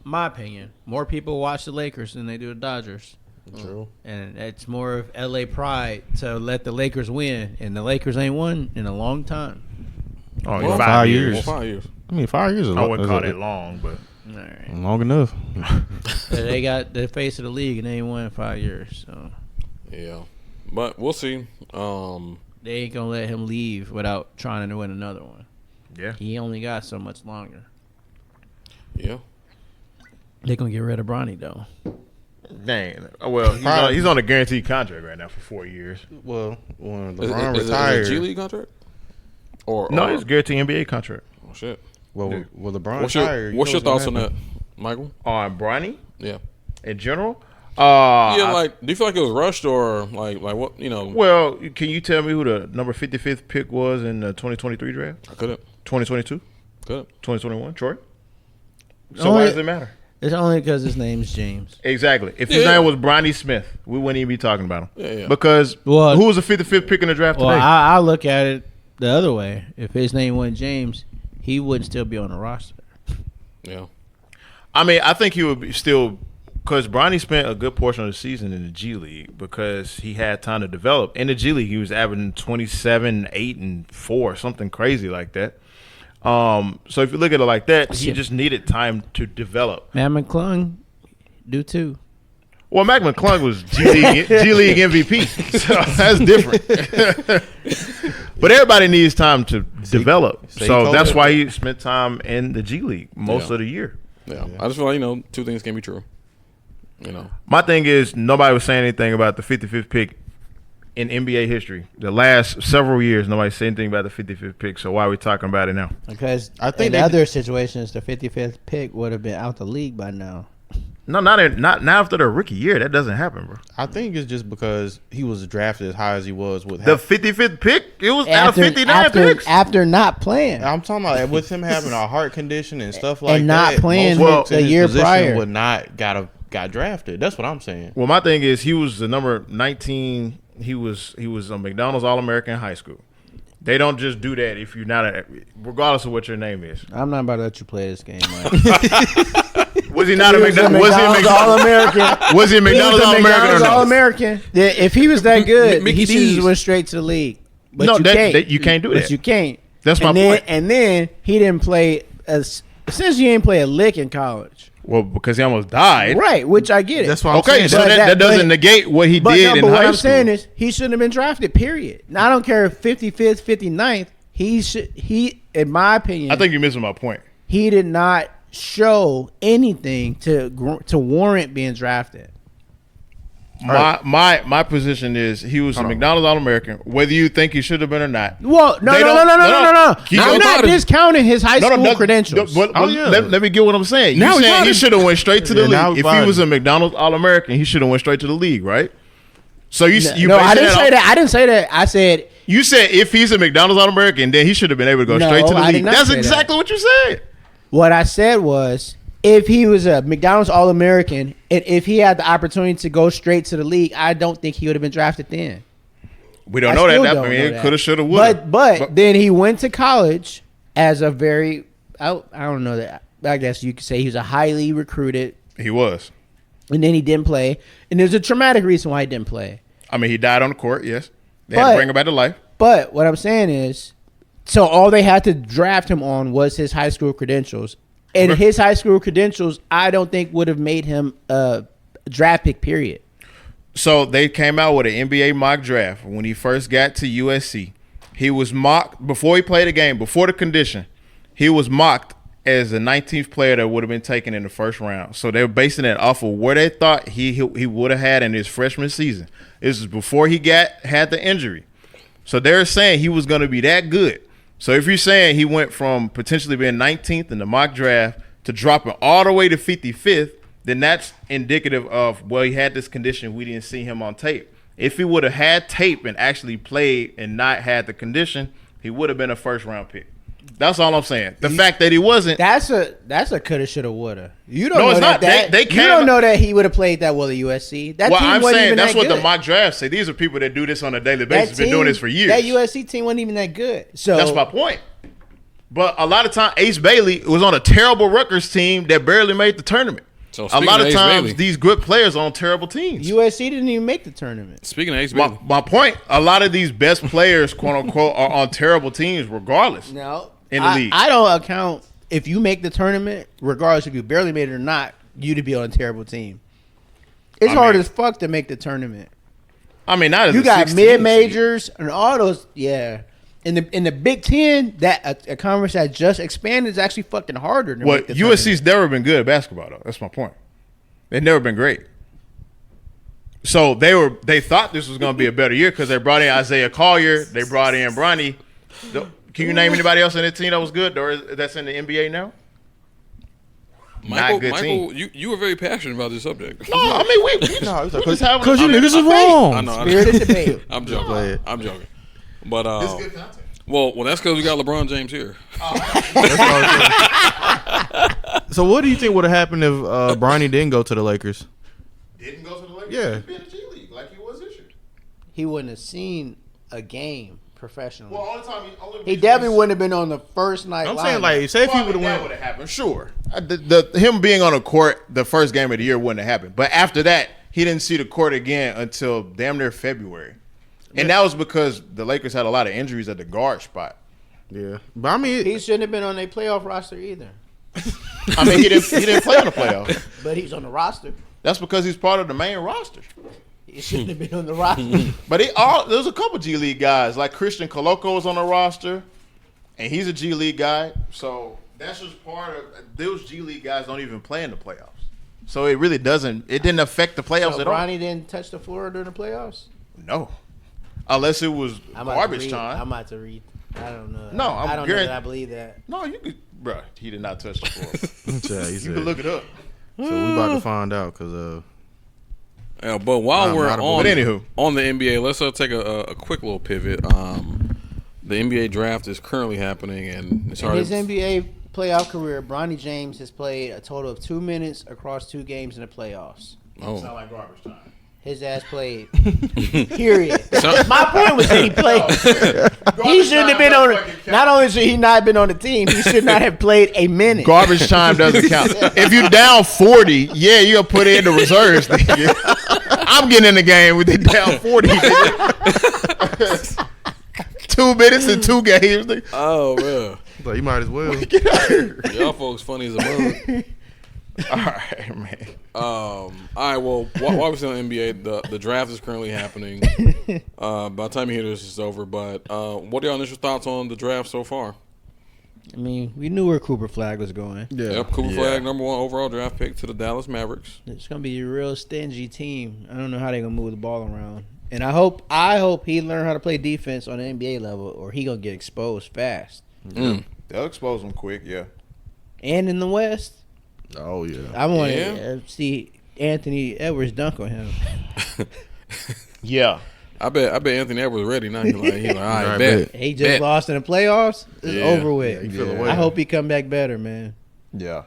my opinion, more people watch the Lakers than they do the Dodgers. True. And it's more of LA pride to let the Lakers win, and the Lakers ain't won in a long time. Oh, Well, 5 years. well, 5 years. I mean, 5 years is I wouldn't call it long, but All right. long enough. They got the face of the league, and they ain't won in 5 years. So Yeah, but we'll see. they ain't gonna let him leave without trying to win another one. yeah. He only got so much longer. Yeah, They gonna get rid of Bronny though. Dang. Well, he's on a guaranteed contract right now for 4 years. Well, when is LeBron it retired, a G League contract? Or No, it's a guaranteed NBA contract. Oh shit. well, LeBron What's retired. your you know thoughts what's on gonna that, Michael? On Bronny Yeah. in general? Yeah, like, do you feel like it was rushed or like what? Well, can you tell me who the number 55th pick was in the 2023 draft? I couldn't. 2022? 2021? Troy? So Only- why does it matter? It's only because his name's James. Exactly. If his Yeah. name was Bronny Smith, we wouldn't even be talking about him. Yeah. Because Well- who was the 55th pick in the draft Well, today? I look at it the other way. If his name wasn't James, he wouldn't still be on the roster. Yeah. I mean, I think he would be still because Bronny spent a good portion of the season in the G League because he had time to develop. In the G League, he was averaging 27, 8, and 4, something crazy like that. So if you look at it like that, he just needed time to develop. Matt McClung do too. Well, Mac McClung was G League MVP, so that's different. But everybody needs time to develop, so that's why he spent time in the G League most of the year. Yeah. I just feel like, two things can be true. My thing is nobody was saying anything about the 55th pick in NBA history. The last several years, nobody said anything about the 55th pick. So why are we talking about it now? Because I think in they- other situations, the 55th pick would have been out the league by now. No, not after the rookie year. That doesn't happen, bro. I think it's just because he was drafted as high as he was with The 55th pick, it was out of 59 picks. after not playing. I'm talking about with him having a heart condition and stuff like And that. not playing most the in his year position prior. would not got drafted. That's what I'm saying. Well, my thing is he was the number 19. He was a McDonald's All-American in high school. They don't just do that if you're not regardless of what your name is. I'm not about to let you play this game, Mike. Was he not a McDonald's? All-American. Was he a McDonald's All-American or no? All-American. If he was that good, Mickey he Cheese. just went straight to the league. But No, you that- can't. that- you can't do that. But you can't. That's my and then, point. And then he didn't play since he ain't play a lick in college. Well, because he almost died. Right, which I get it. That's what I'm Okay, saying. so But that doesn't but- negate what he But, did no, in but what high I'm school. saying is he shouldn't have been drafted, period. Now, I don't care if 55th, 59th. He, in my opinion, I think you're missing my point. he did not show anything to warrant being drafted. My position is he was a McDonald's All-American. Whether you think he should have been or not. Well, no. Keep I'm going. not discounting his high school no, credentials. But, Oh, yeah. let me get what I'm saying. Now You we saying got he it. should have went straight to the Yeah, now league. we If got he was it. a McDonald's All-American, he should have went straight to the league, right? So you No, I basing didn't say off- that. I didn't say that. I said You said if he's a McDonald's All-American, then he should have been able to go No, straight to the I did league. not That's say that. exactly what you said. what I said was if he was a McDonald's All-American and if he had the opportunity to go straight to the league, I don't think he would have been drafted then. We don't I know that. still I don't mean, know it that. could have, should have, would have. But then he went to college as a very I don't know that. I guess you could say he was a highly recruited, He was. and then he didn't play. And there's a traumatic reason why he didn't play. I mean, he died on the court, yes. They had But- to bring him back to life. But what I'm saying is, so all they had to draft him on was his high school credentials. And his high school credentials, I don't think would have made him a draft pick, period. So they came out with an NBA mock draft when he first got to USC. He was mocked before he played a game, before the condition. He was mocked as the 19th player that would have been taken in the first round. So they were basing it off of where they thought he would have had in his freshman season. This is before he had the injury. So they're saying he was going to be that good. So if you're saying he went from potentially being 19th in the mock draft to dropping all the way to 55th, then that's indicative of, well, he had this condition. We didn't see him on tape. If he would have had tape and actually played and not had the condition, he would have been a first-round pick. That's all I'm saying. The fact that he wasn't. That's a coulda, shoulda, woulda. You don't No, know it's not. that. They you can't- don't know that he would have played that well at USC. That Well, team I'm wasn't saying even that's that what good. the mock drafts say. These are people that do this on a daily That basis. Been doing this for years. That USC team wasn't even that good. So That's my point. But a lot of times, Ace Bailey was on a terrible Rutgers team that barely made the tournament. So A speaking lot of of Ace times, Bailey- these good players are on terrible teams. USC didn't even make the tournament. Speaking of Ace Bailey, My point, a lot of these best players, quote unquote, are on terrible teams regardless. No, In the league. I don't account if you make the tournament, regardless if you barely made it or not, you to be on a terrible team. It's I hard mean- as fuck to make the tournament. I mean, not as You a got 16 mid seed. majors and all those. Yeah, in the Big Ten, that a conference that just expanded is actually fucking harder. To Well, make the USC's tournament. never been good at basketball, though. That's my point. They've never been great. So they thought this was going to be a better year because they brought in Isaiah Collier, they brought in Bronny. Can you name anybody else in the team that was good or that's in the NBA now? Michael, good Michael, you were very passionate about this subject. No, I mean we No, we just having because you I mean, niggas is I wrong. know. Spirited debate. I'm Go joking. ahead. I'm joking. But It's good content. well, that's because we got LeBron James here. So what do you think would have happened if Bronny didn't go to the Lakers? Didn't go to the Lakers. Yeah. He'd be in the G League like he was this year. He wouldn't have seen a game professionally. Well, only time He definitely wouldn't have been on the first night. I'm lineup. saying like, say if he would have that went. would have happened. Sure, him being on the court the first game of the year wouldn't have happened. But after that, he didn't see the court again until damn near February, and that was because the Lakers had a lot of injuries at the guard spot. Yeah, but I mean, He shouldn't have been on a playoff roster either. I mean, he didn't play on the playoffs. But he's on the roster. That's because he's part of the main roster. He shouldn't have been on the roster. But there's a couple G League guys like Christian Coloco is on the roster, and he's a G League guy. So that's just part of those G League guys don't even play in the playoffs. So it really doesn't. It didn't affect the playoffs So at all. Bronny didn't touch the floor during the playoffs. No, unless it was I'm about garbage to read, time. I'm about to read. I don't know. No, I don't know guaranteed- that I believe that. No, you could, bro. He did not touch the floor. yeah, he You said. can look it up. So we about to find out because Yeah, but while I'm we're not a on, But anywho. on the NBA, let's take a quick little pivot. The NBA draft is currently happening, and it's In already his NBA playoff career, Bronny James has played a total of 2 minutes across 2 games in the playoffs. oh. like garbage time. His ass played. Period. So- My point was that he played. He shouldn't have been on. Not only should he not have been on the team, he should not have played a minute. Garbage time doesn't count. If you down 40, yeah, you gonna put in the reserves. Nigga. I'm getting in the game with it down 40. 2 minutes and 2 games. Nigga. Oh man, so you might as well. y'all folks funny as a mug. All right, man. All right, well, while we're still in the NBA, the draft is currently happening. By the time you hear this, it's over. But what are your initial thoughts on the draft so far? I mean, we knew where Cooper Flag was going. Yeah. Yep, Cooper Flag, #1 overall draft pick to the Dallas Mavericks. It's gonna be a real stingy team. I don't know how they're gonna move the ball around. And I hope he learned how to play defense on the NBA level, or he gonna get exposed fast. Mm. They'll expose them quick, yeah. And in the West, Oh yeah. I want to Yeah. see Anthony Edwards dunk on him. Yeah. I bet Anthony Edwards ready now. He like, all right, Right, bet. He just Bet. lost in the playoffs. It's Yeah. over with. you feel Yeah. away. I hope he come back better, man. Yeah.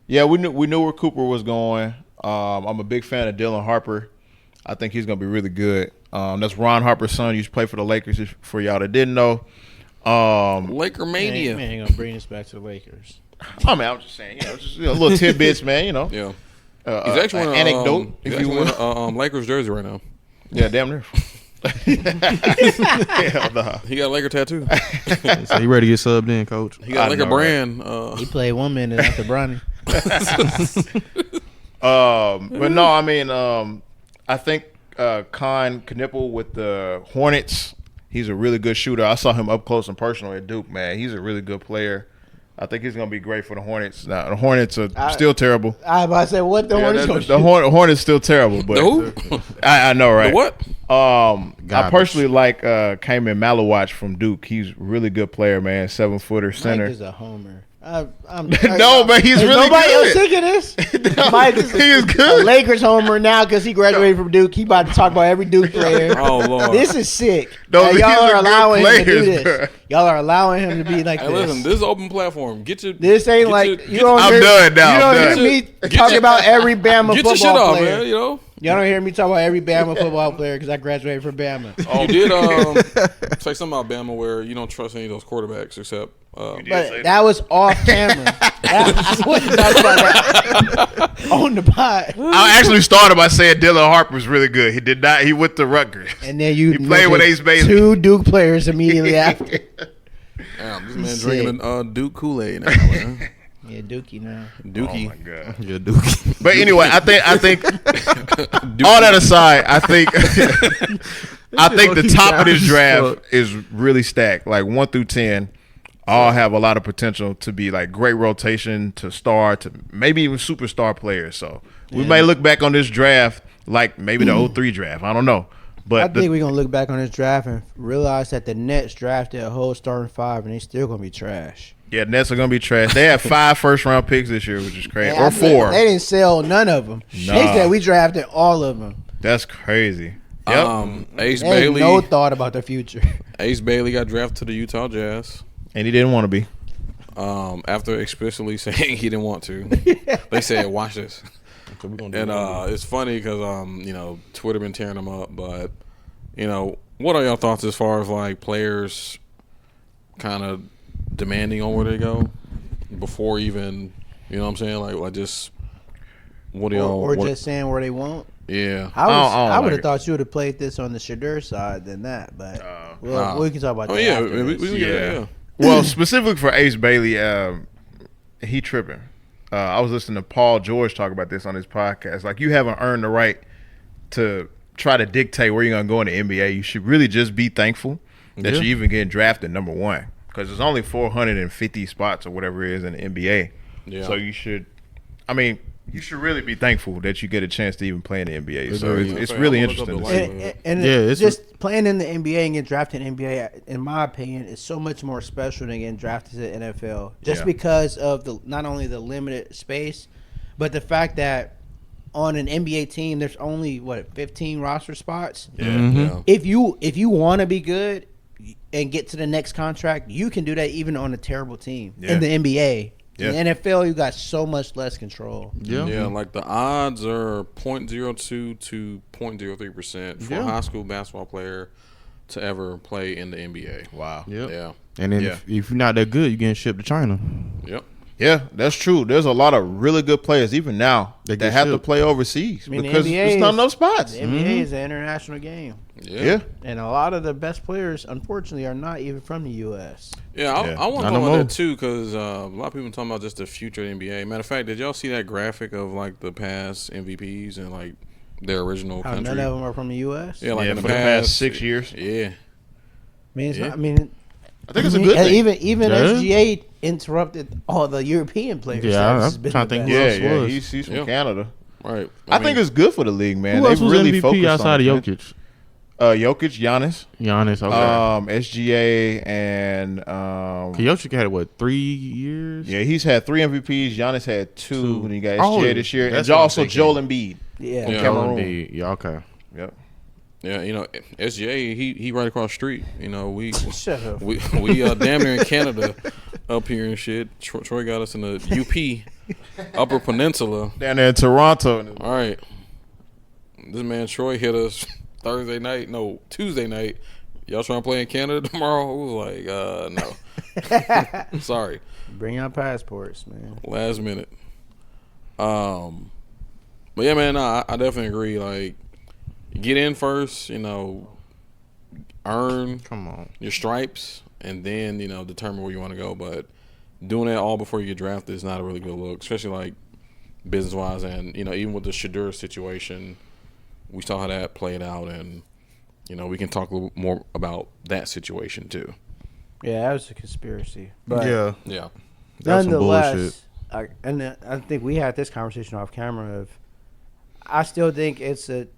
Yeah, we knew where Cooper was going. I'm a big fan of Dylan Harper. I think he's going to be really good. That's Ron Harper's son. He used to play for the Lakers, for y'all that didn't know. Laker Man, mania. man ain't gonna bring us back to the Lakers. I mean, I'm just saying, just little tidbits, man, Yeah, He's he's actually an wearing anecdote, He's if you actually will. wearing a Lakers jersey right now. Yeah, damn near. Hell nah. He got a Laker tattoo. So you ready to get subbed in, coach? He got I Laker know, right? brand. He played 1 minute after Bronny. But no, I mean, I think Con Knippel with the Hornets, he's a really good shooter. I saw him up close and personal at Duke, man. He's a really good player. I think he's going to be great for the Hornets. Now, the Hornets are still terrible. I was about to say, what the Hornets gonna The Hornets still terrible, but The who? I know, right? The what? I Garbage. personally like Kamen Malawatch from Duke. He's a really good player, man. 7-footer Mike center. is a homer. I'm No, but he's Is really nobody else good. thinking this? No, Mike is he is a good. Lakers homer now because he graduated from Duke. He about to talk about every Duke player. Oh Lord. This is sick. No, Hey, these y'all are are good allowing him to do players, this. bruh. Y'all are allowing him to be like Hey, this. listen, this is open platform. Get your. This ain't get like your- you get don't I'm hear. done now, You don't I'm hear done. me Get talk your- about every Bama Get your shit football off, player. man. You know. Y'all don't hear me talk about every Bama football player because I graduated from Bama. You did say something about Bama where you don't trust any of those quarterbacks except. But that was off camera. That was that on the pod. I actually started by saying Dylan Harper's really good. He did not. He went to Rutgers. And then you He played with Ace Bailey. 2 Duke players immediately after. Damn, this man Sick. drinking Duke Kool-Aid now, man. Yeah, Dookie now. Dookie. Oh my god. Yeah, Dookie. But anyway, I think all that aside, I think the top of this draft is really stacked. Like 1 through 10, all have a lot of potential to be like great rotation to star to maybe even superstar players. So we may look back on this draft like maybe the 03 draft. I don't know. But I think we're going to look back on this draft and realize that the Nets drafted a whole starting 5 and they still going to be trash. yeah, Nets are gonna be trash. They have 5 first-round picks this year, which is crazy, And or I think 4. They didn't sell none of them. Nah. They said we drafted all of them. That's crazy. Yep. Ace They had Bailey. no thought about the future. Ace Bailey got drafted to the Utah Jazz. And he didn't want to be. After explicitly saying he didn't want to. They said, "Watch this." So we gonna do And that. it's funny because Twitter been tearing them up, but what are y'all thoughts as far as like players kind of demanding on where they go before even what I'm saying, like just what do y'all or what- just saying where they won't. yeah. I don't I would like have it. thought you would have played this on the Shadur side than that, but we can talk about Oh that. yeah, after we this. can get that, yeah. Well, specifically for Ace Bailey, he tripping. I was listening to Paul George talk about this on his podcast. Like, you haven't earned the right to try to dictate where you're going to go in the NBA. You should really just be thankful that Yeah. you're even getting drafted number 1, because there's only 450 spots or whatever it is in the NBA. Yeah. So you should really be thankful that you get a chance to even play in the NBA. So Agreed. it's Okay, really I'm gonna look interesting up to the see. lineup. And Yeah, it's just playing in the NBA and getting drafted in the NBA, in my opinion, is so much more special than getting drafted to the NFL. Just Yeah. because of not only the limited space, but the fact that on an NBA team, there's only 15 roster spots. Yeah. If you want to be good and get to the next contract, you can do that even on a terrible team Yeah. in the NBA. Yeah. In the NFL, you got so much less control. Yeah. Yeah, like the odds are 0.02 to 0.03% for a Yeah. high school basketball player to ever play in the NBA. Wow. Yep. Yeah. And then Yeah. if you're not that good, you're getting shipped to China. Yep. Yeah, that's true. There's a lot of really good players even now They that get have to shipped. play overseas I mean, the because NBA there's not is- enough spots. The NBA is an international game. Yeah. And a lot of the best players, unfortunately, are not even from the U.S. Yeah, Yeah. I want to Not talk no about more. that too because a lot of people talking about just the future of the NBA. Matter of fact, did y'all see that graphic of like the past MVPs and like their original How country? none of them are from the U.S. Yeah, like Yeah, in for the past 6 years. Yeah. Yeah. I mean, I think it's a good thing. even Yeah. SGA interrupted all the European players. Yeah, That I'm has been trying to the think best. who Yeah, else yeah, was. he's from Yeah. Canada. Right. I think it's good for the league, man. Who They else was really MVP focused outside on of Jokic? Jokic, Giannis, Giannis. Okay. SGA, and Jokic had what, 3 years? yeah, he's had 3 MVPs. Giannis had 2 when he got Oh, SGA this year, and that's what I'm also thinking. Joel Embiid. Yeah. Yeah. Cameroon. Embiid. Yeah. Okay. Yep. Yeah, SGA, he right across the street. We Shut up. we damn near in Canada up here and shit. Troy got us in the UP Upper Peninsula. Down there in Toronto. All right. This man Troy hit us Tuesday night. Y'all trying to play in Canada tomorrow? We was like, no. Sorry. Bring your passports, man. Last minute. But yeah, man, I definitely agree. Like, get in first, earn Come on. your stripes, and then, determine where you want to go. But doing that all before you get drafted is not a really good look, especially like business wise. And, even with the Shadur situation, we saw how that played out. And, we can talk a little more about that situation too. Yeah, that was a conspiracy. But Yeah. Yeah. That's some nonetheless, I think we had this conversation off camera of I still think it's at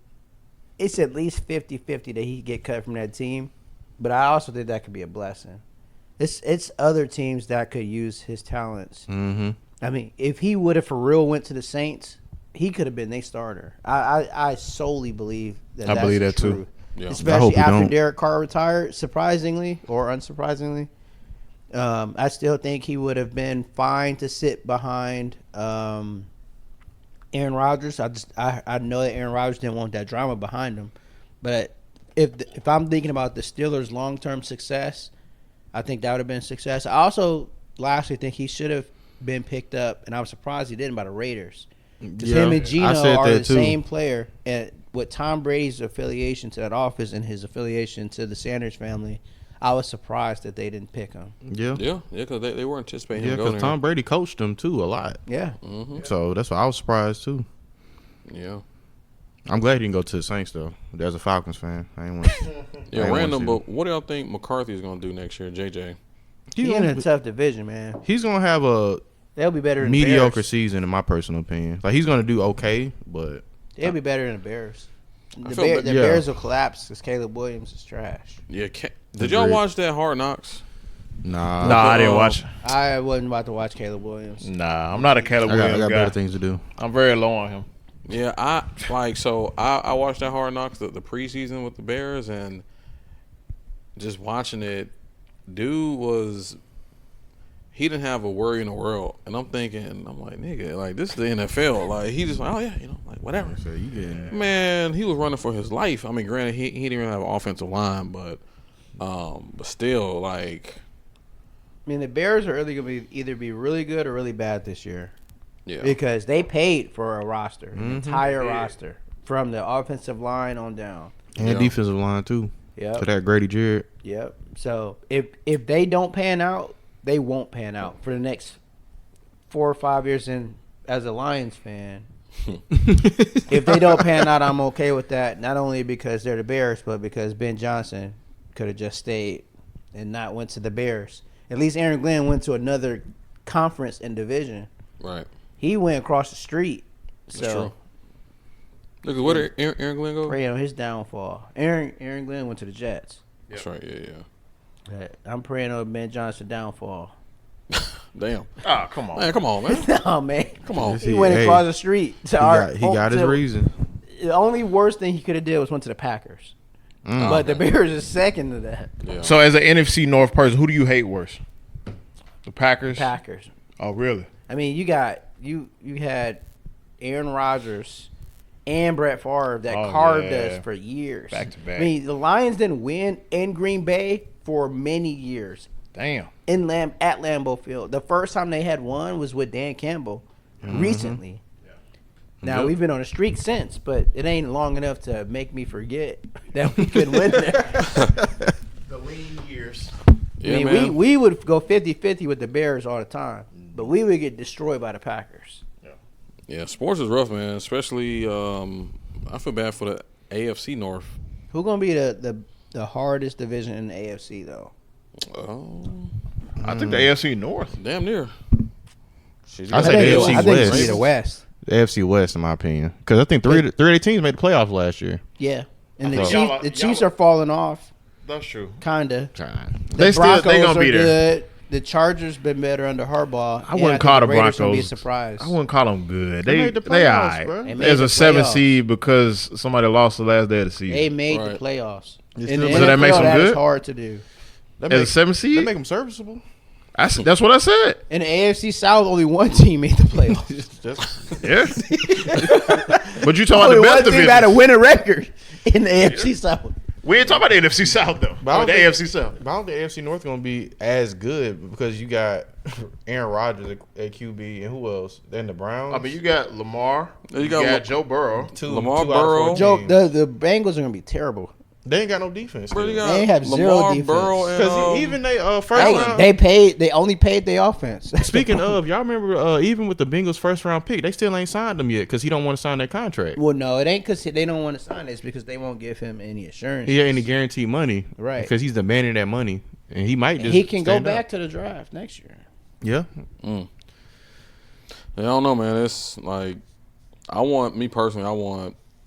least 50-50 that he get cut from that team. But I also think that could be a blessing. It's other teams that could use his talents. Mm-hmm. I mean, if he would have for real went to the Saints, he could have been their starter. I solely believe that. I that's believe that true. too. Yeah. I hope Especially he after don't. Derek Carr retired, surprisingly or unsurprisingly. I still think he would have been fine to sit behind Aaron Rodgers. I know that Aaron Rodgers didn't want that drama behind him, but if I'm thinking about the Steelers' long-term success, I think that would have been success. I also lastly think he should have been picked up, and I was surprised he didn't, by the Raiders. Because him and Geno are the same player, and with Tom Brady's affiliation to that office and his affiliation to the Sanders family, I was surprised that they didn't pick him. Yeah, because they were anticipating Yeah, him going because there. Tom Brady coached him too a lot. Yeah. So that's why I was surprised too. Yeah. I'm glad he didn't go to the Saints though. As a Falcons fan, I ain't want. Yeah, I ain't random, want but what do y'all think McCarthy's going to do next year, JJ? He's in a tough division, man. He's gonna have a They'll be better than mediocre the Bears. season, in my personal opinion. Like he's gonna do okay, but They'll be better than the Bears. The feel Bears, bad- yeah. Bears will collapse because Caleb Williams is trash. Yeah. Did y'all Agreed. watch that Hard Knocks? nah. Nah, I didn't watch. I wasn't about to watch Caleb Williams. Nah, I'm not a Caleb I Williams got guy. better things to do. I'm very low on him. Yeah, I watched that Hard Knocks the preseason with the Bears, and just watching it, he didn't have a worry in the world, and I'm like, nigga, like this is the NFL, like he just like, oh yeah, like whatever. So you getting Man, he was running for his life. I mean, granted, he didn't even have an offensive line, but still, like, I mean, the Bears are really going to either be really good or really bad this year yeah, because they paid for a roster, an Mm-hmm. entire roster, from the offensive line on down. and Yeah. defensive line too. Yep. To that Grady Jarrett. Yep. So if they don't pan out, they won't pan out for the next 4 or 5 years. And as a Lions fan, if they don't pan out, I'm okay with that. Not only because they're the Bears, but because Ben Johnson could have just stayed and not went to the Bears. At least Aaron Glenn went to another conference and division. right. He went across the street. That's So true. Look at where did Aaron Glenn go? pray on his downfall. Aaron Glenn went to the Jets. That's right. Yeah. But I'm praying on Ben Johnson downfall. Damn. Ah, come on. Man, come on, man. No, man. Come on. Yes, He went hey, across the street. To He got his reason. The only worst thing he could have did was went to the Packers. But the Bears is second to that. Yeah. So, as an NFC North person, who do you hate worse? The Packers. Packers. Oh, really? I mean, you had Aaron Rodgers and Brett Favre that Oh, carved yeah. us for years. Back to back. I mean, the Lions didn't win in Green Bay for many years Damn. at Lambeau Field. The first time they had won was with Dan Campbell recently. Now, Yep. we've been on a streak since, but it ain't long enough to make me forget that we could win there. The lean years. Yeah, I mean, man. we would go 50-50 with the Bears all the time, but we would get destroyed by the Packers. Yeah, sports is rough, man. Especially, I feel bad for the AFC North. Who's going to be the hardest division in the AFC, though? Oh, I think the AFC North. damn near. I say the AFC I think it's West. be the West. The AFC West, in my opinion, because I think three of the teams made the playoffs last year. Yeah. And I the think Chiefs are falling off, That's true. kind of. They still they gonna be there. Good. The Chargers been better under Harbaugh. I wouldn't call the Raiders gonna be a Broncos. surprise. I wouldn't call them good. They They made the they playoffs, alright. bro. They made There's the a 7 playoffs. seed because somebody lost the last day of the season. They made Right. the playoffs. You In the still- So that NFL, makes them that is good? hard to do. That As a make, 7 that seed, make them serviceable. that's what I said. In the AFC South, only one team made the playoffs. Yeah. But you talking Only about one the team best had a division. winning record in the AFC South. We ain't talking about the NFC South though. But I Or don't the think- AFC South. But I don't think AFC North going to be as good because you got Aaron Rodgers at QB and who else? Then the Browns. I mean, you got Lamar. You You got got La- Joe Burrow. Lamar out of Burrow. 14. Joe, the Bengals are gonna be terrible. They ain't got no defense. Bro, you Because got They have zero Lamar, defense. Burrow, and even they first round. They only paid their offense. Speaking of, y'all remember even with the Bengals first round pick, they still ain't signed him yet because he don't want to sign that contract. Well, no, it ain't because they don't want to sign this because they won't give him any assurance. He ain't any guaranteed money, Right. Because he's demanding that money, and he might And just he can go stand back up. to the draft next year. Yeah, I don't know, man. It's like I want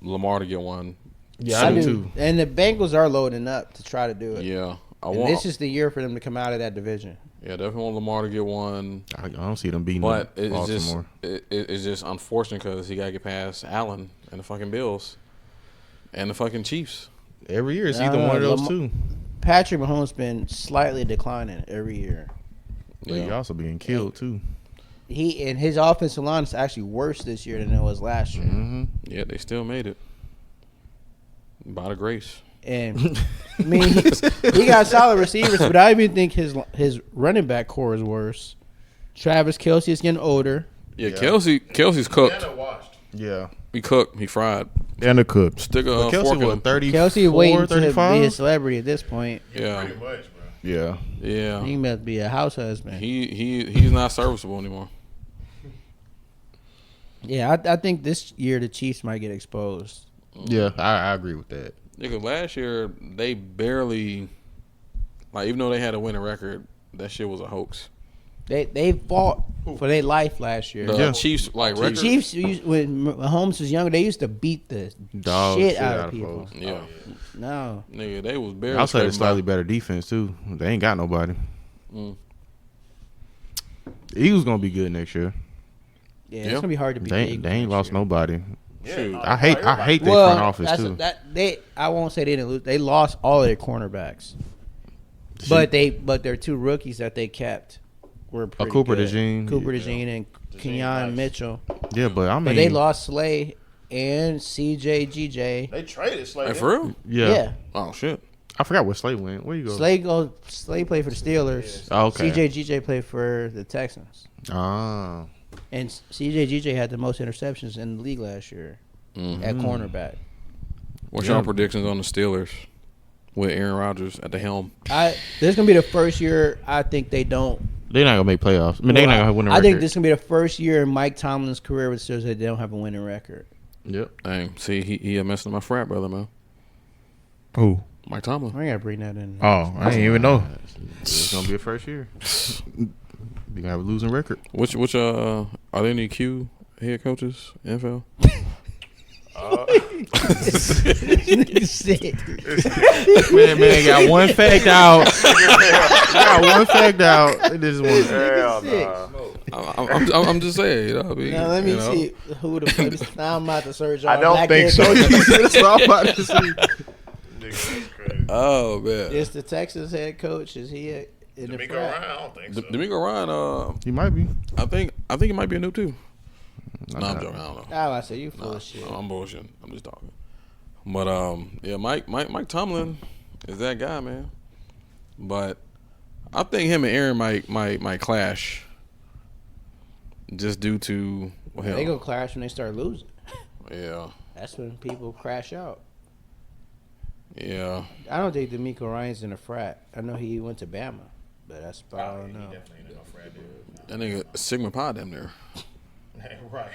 Lamar to get one. yeah, I I do do. too. And the Bengals are loading up to try to do it. Yeah, And this is the year for them to come out of that division. Yeah, definitely want Lamar to get one. I don't see them beating But it's Baltimore. it's just unfortunate because he got to get past Allen and the fucking Bills and the fucking Chiefs. Every year it's I either don't one of know. those two. Patrick Mahomes been slightly declining every year. But he also being killed too. He and his offensive line is actually worse this year than it was last year. Mm-hmm. Yeah, they still made it by the grace. And I mean, he got solid receivers, but I even think his running back core is worse. Travis Kelce is getting older. Yeah, Kelsey's cooked. washed. Yeah. He cooked. He fried. And the cook. Stick a But fork Kelsey in what, him. 34, Kelsey waiting to 35? be a celebrity at this point. Yeah, Pretty much, bro. Yeah. yeah. He must be a house husband. He's not serviceable anymore. Yeah, I think this year the Chiefs might get exposed. Yeah, I agree with that. Yeah, 'cause last year they barely, like, even though they had a winning record, that shit was a hoax. They fought for their life last year. The Yeah. Chiefs, like, The record. Chiefs, when Mahomes was younger, they used to beat the Dog shit shit out out of of people. folks. Yeah, No, nigga, they was barely. I'll say scraping it's slightly by. better defense too. They ain't got nobody. Mm. The Eagles gonna be good next year. yeah, Yeah. it's gonna be hard to beat. They the Eagles ain't next lost year. nobody. Shoot. I hate their Well, front office that's too. I won't say they didn't lose. They lost all of their cornerbacks, but their two rookies that they kept were pretty Cooper good. DeJean. Cooper DeJean and Kenyon nice. Mitchell. Yeah, but I mean, But they lost Slay and CJ GJ. They traded Slade. Hey, for real? Yeah. Oh shit. I forgot where Slay went. Where you go? Slay played for the Steelers. Oh, okay. CJ GJ played for the Texans. Ah, And CJ GJ had the most interceptions in the league last year at cornerback. What's Yeah. your predictions on the Steelers with Aaron Rodgers at the helm? This gonna be the first year I think they don't. they're not gonna make playoffs. I mean, they're not gonna win a I record. think this is gonna be the first year in Mike Tomlin's career with the Steelers that they don't have a winning record. Yep. Dang, see, he messing up my frat brother, man. Who? Mike Tomlin. I gotta bring that in. Oh, I didn't even know. It's gonna be a first year. You gonna have a losing record. Which are there any Q head coaches NFL? Man, got one fact out. Got one fact out. They just want. I'm just saying, you know. I mean, Now let me you know. see who the. Now I'm about to search. I don't black think head so. coaches. That's what I'm about to see. Oh man, Is the Texas head coach? Is he in the D'Amico frat? Ryan, I don't think so. D'Amico Ryan. He might be. I think it might be a new too. No, I'm joking. I don't know. Oh, I said you full of shit. No, I'm bullshitting. I'm just talking. But yeah, Mike Tomlin is that guy, man. But I think him and Aaron might clash, just due to They gonna clash when they start losing. yeah, That's when people crash out. yeah. I don't think D'Amico Ryan's in a frat. I know he went to Bama, but that's about all I don't know. Definitely ain't no frat dude. That nigga Sigma Pi damn there. Right.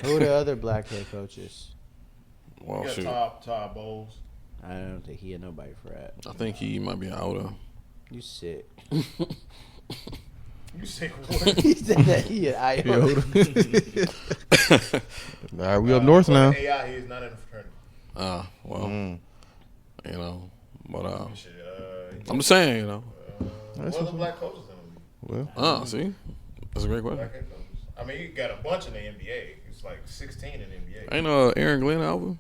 Who are the other black head coaches? Well, You got shoot. Todd Bowles. I don't think he had nobody frat. I think he might be out of. You sick. You say what? He said that he had IO. All right, we up north now. AI, he is not in the fraternity. Well, Mm. you know, but Shit, I'm just saying, you know. what other black coaches in the league? Well, See, that's a great question. Black head coaches. I mean, you got a bunch in the NBA. It's like 16 in the NBA. Ain't Aaron Glenn album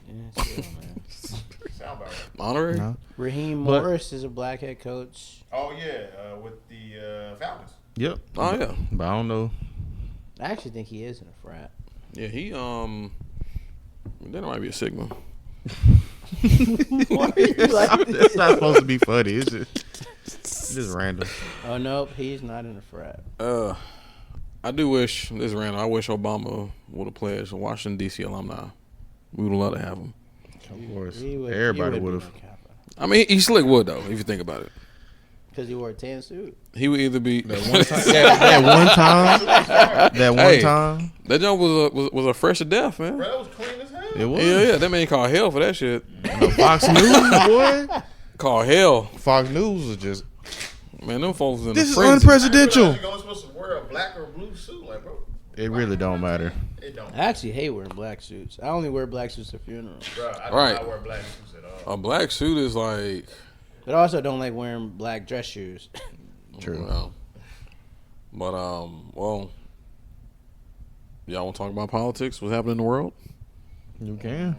Yeah, chill, man. Sound about right. honorary? no. Raheem But- Morris is a black head coach. Oh yeah, with the Falcons. Yep. Oh yeah, But I don't know. I actually think he is in a frat. yeah. He Then it might be a Sigma. Why are you like this? It's not supposed to be funny. It's just random. Oh nope, he's not in a frat. I do wish this random. I wish Obama would have pledged Washington D.C. alumni. We would love to have him. Of course. Everybody Everybody would have. I mean, he slick would though. If you think about it, Because he wore a tan suit. he would either be That one time. That one Hey. time. That jump was a fresh to death, man. Bro, that was clean as hell. It was. Yeah. That man called hell for that shit. Fox News, boy. Called hell, Fox News was just. man. Them folks was in This a is frenzy. I didn't unpresidential. realize you're only supposed to wear a black or blue suit, like bro. It really don't matter. It don't. I actually hate wearing black suits. I only wear black suits at funerals. Bro, I do Right. not wear black suits at all. A black suit is like. But I also don't like wearing black dress shoes. True. Well, but well, y'all want to talk about politics? What's happening in the world? You can.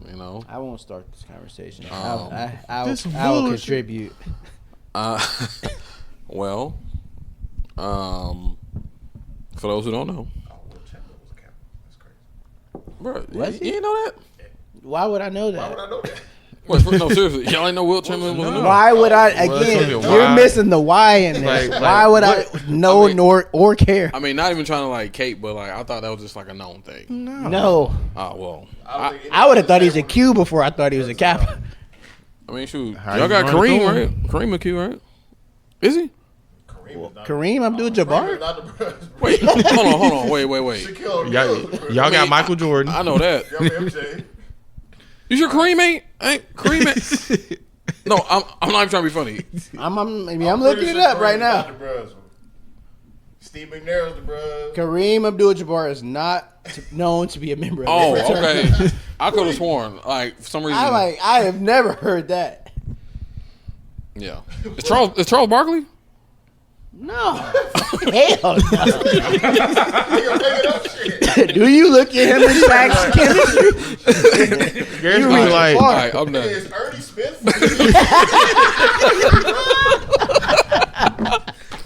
You know, I won't start this conversation. This I will bullshit. contribute. well, for those who don't know, Oh, Will Chamberlain was a captain. That's crazy. bro, Was you he? didn't know that? Why would I know that? Why would I know that? Wait, no, seriously, y'all ain't know Wilt Chamberlain was a new. Why would I? Well, it's Again, gonna be you're why. missing the why in this. Like, Why would I what? know I mean- nor or care? I mean, not even trying to like cape, but like I thought that was just like a known thing. No, Oh well, I would have thought he was a Q before I thought he was a Kappa. I mean, shoot, How y'all you got run it Kareem, through right? him? Kareem a Q, right? Is he? Kareem is not Kareem Kareem Abdul-Jabbar. is not the best. Wait, hold on, wait. Shaquille O'Neal Y'all, is the best. y'all got Michael Jordan. I know that. Yeah, MJ. You sure Kareem ain't Kareem? Ain't, no, I'm not even trying to be funny. I'm looking it up right now. Steve McNair's the bro. Kareem Abdul-Jabbar is not known to be a member of Oh, the fraternity. okay. I could have sworn, like for some reason. I have never heard that. Yeah. Is Charles Barkley? No, hell no. Nigga making up shit. Do you look at him and Shaq's chemistry? Gary's You gonna be read like, far. All right, I'm done. Is Ernie Smith?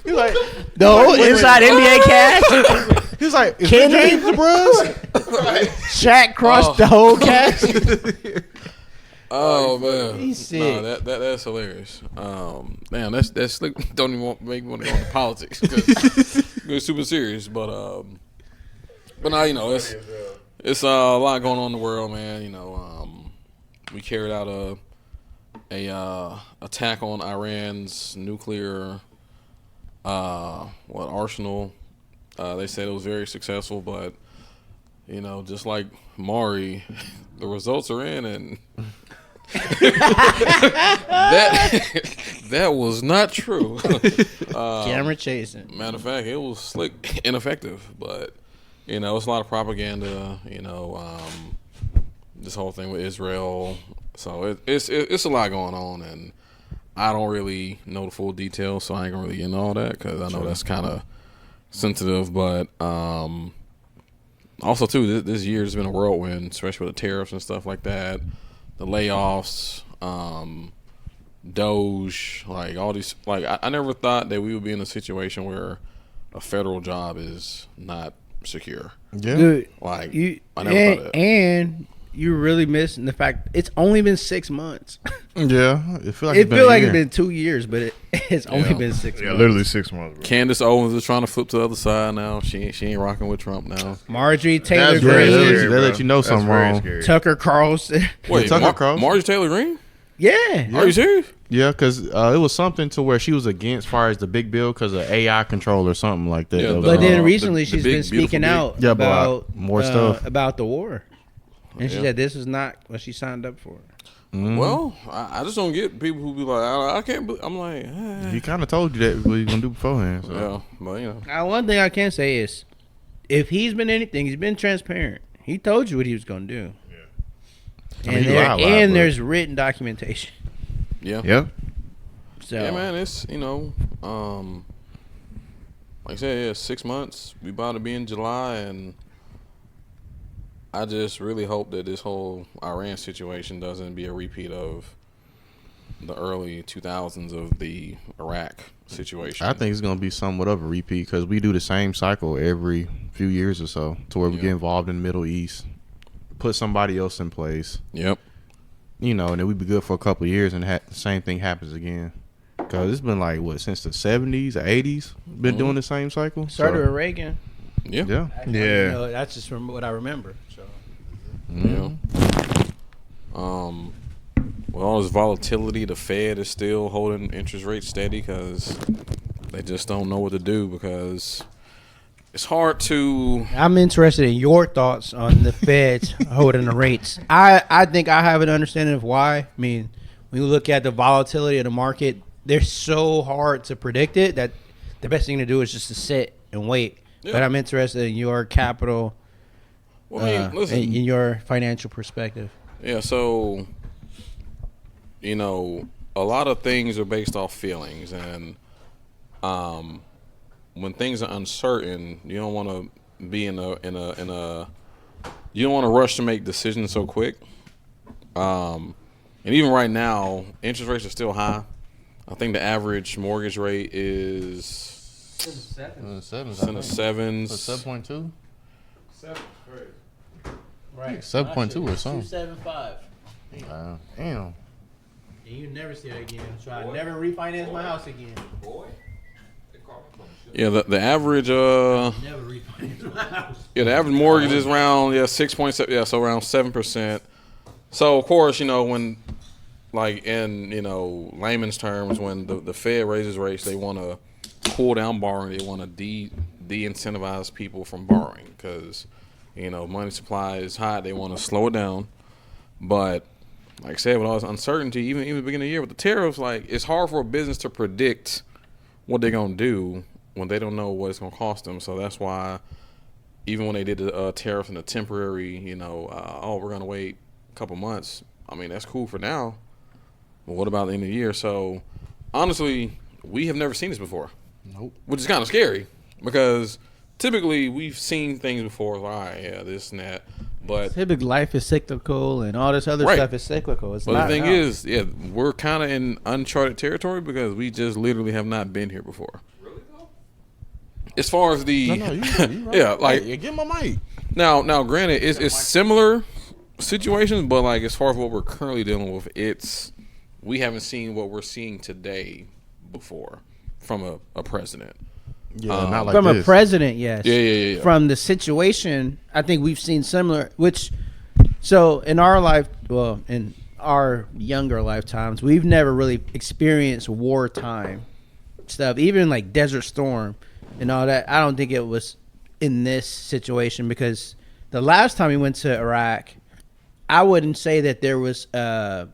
He's like, no, inside NBA cast. he's like, is Kenny? James the bros? Right. Shaq crushed the whole cast. Oh man, He's sick. No, that's hilarious. Damn, that's slick. Don't even make me want to go into politics because it's super serious. But now you know it's a lot going on in the world, man. You know, we carried out a attack on Iran's nuclear arsenal. They said it was very successful, but you know, just like Maury, the results are in, and that was not true. Camera chasing. Matter of fact, it was slick, ineffective, but you know, it's a lot of propaganda. You know, this whole thing with Israel. So it's a lot going on, and I don't really know the full details, so I ain't gonna really get into all that because I know that's kind of sensitive. But also too, this year has been a whirlwind, especially with the tariffs and stuff like that, the layoffs, Doge, like all these. Like I never thought that we would be in a situation where a federal job is not secure. Yeah. Dude, Like you I never thought that. and you're really missing the fact it's only been 6 months. Yeah. It feel like It it's been feels a like year. it's been 2 years, but it's only been 6 Yeah, months. literally 6 months, bro. Candace Owens is trying to flip to the other side now. She ain't rocking with Trump now. Marjorie Taylor That's very Green. scary, They bro. let you know That's something very wrong. scary. Tucker Carlson. Wait, Tucker Carlson? Marjorie Taylor Greene? Yeah. Are you serious? Yeah, because it was something to where she was against as far as the big bill because of AI control or something like that. Yeah, It was, But then the recently big, she's been beautiful speaking big- out Yeah, about more stuff. about the war. And she Yeah. said this is not what she signed up for. Well, I just don't get people who be like, I can't believe. I'm like, he kind of told you that what he was going to do beforehand. So. yeah, but you know. Now, one thing I can say is, if he's been anything, he's been transparent. He told you what he was going to do. I mean, And, he lied, but- there's written documentation. Yeah. Yep. So Yeah, man, it's, you know, like I said, 6 months. We about to be in July, and I just really hope that this whole Iran situation doesn't be a repeat of the early 2000s of the Iraq situation. I think it's going to be somewhat of a repeat because we do the same cycle every few years or so to where we Yeah. get involved in the Middle East, put somebody else in place, Yep. you know, and then we be good for a couple of years and the same thing happens again. Because it's been like, what, since the 70s, the 80s, been doing the same cycle? started So, with Reagan. Yeah. yeah. Yeah. You know, that's just from what I remember. So Yeah. With all this volatility, the Fed is still holding interest rates steady because they just don't know what to do because it's hard to. I'm interested in your thoughts on the Feds holding the rates. I think I have an understanding of why. I mean, when you look at the volatility of the market, they're so hard to predict it that the best thing to do is just to sit and wait. But I'm interested in your capital, Well, I mean, listen, in your financial perspective. yeah. So, a lot of things are based off feelings, and when things are uncertain, you don't want to be in a you don't want to rush to make decisions so quick. And even right now, interest rates are still high. I think the average mortgage rate is it's in the sevens. 7.2. 7, great. Right. 7.2 or something. 275. Damn. And you never see that again. So I never refinance my house again. Yeah, the average Never refinance my house. the average mortgage is around 6.7, so around 7%. So of course, when like in layman's terms, when the Fed raises rates, they want to pull down borrowing. They want to de-incentivize people from borrowing because money supply is high. They want to slow it down. But like I said, with all this uncertainty, even the beginning of the year with the tariffs, like it's hard for a business to predict what they're gonna do when they don't know what it's gonna cost them. So that's why even when they did the tariffs and the temporary, we're gonna wait a couple months. I mean, that's cool for now. But what about the end of the year? So honestly, we have never seen this before. Nope. Which is kind of scary because typically we've seen things before. Like, all right, yeah, this and that. But Typically, life is cyclical, and all this other Right. stuff is cyclical. It's But not the thing now. is, we're kind of in uncharted territory because we just literally have not been here before. Really though? As far as the No, you right. yeah, like Hey, give my mic. now, granted, it's similar situations, but like as far as what we're currently dealing with, we haven't seen what we're seeing today before from a president. Yeah, not like From this. a president, yes. Yeah. From the situation, I think we've seen similar. So in our life, well, in our younger lifetimes, we've never really experienced wartime stuff, even like Desert Storm and all that. I don't think it was in this situation because the last time we went to Iraq, I wouldn't say that there was a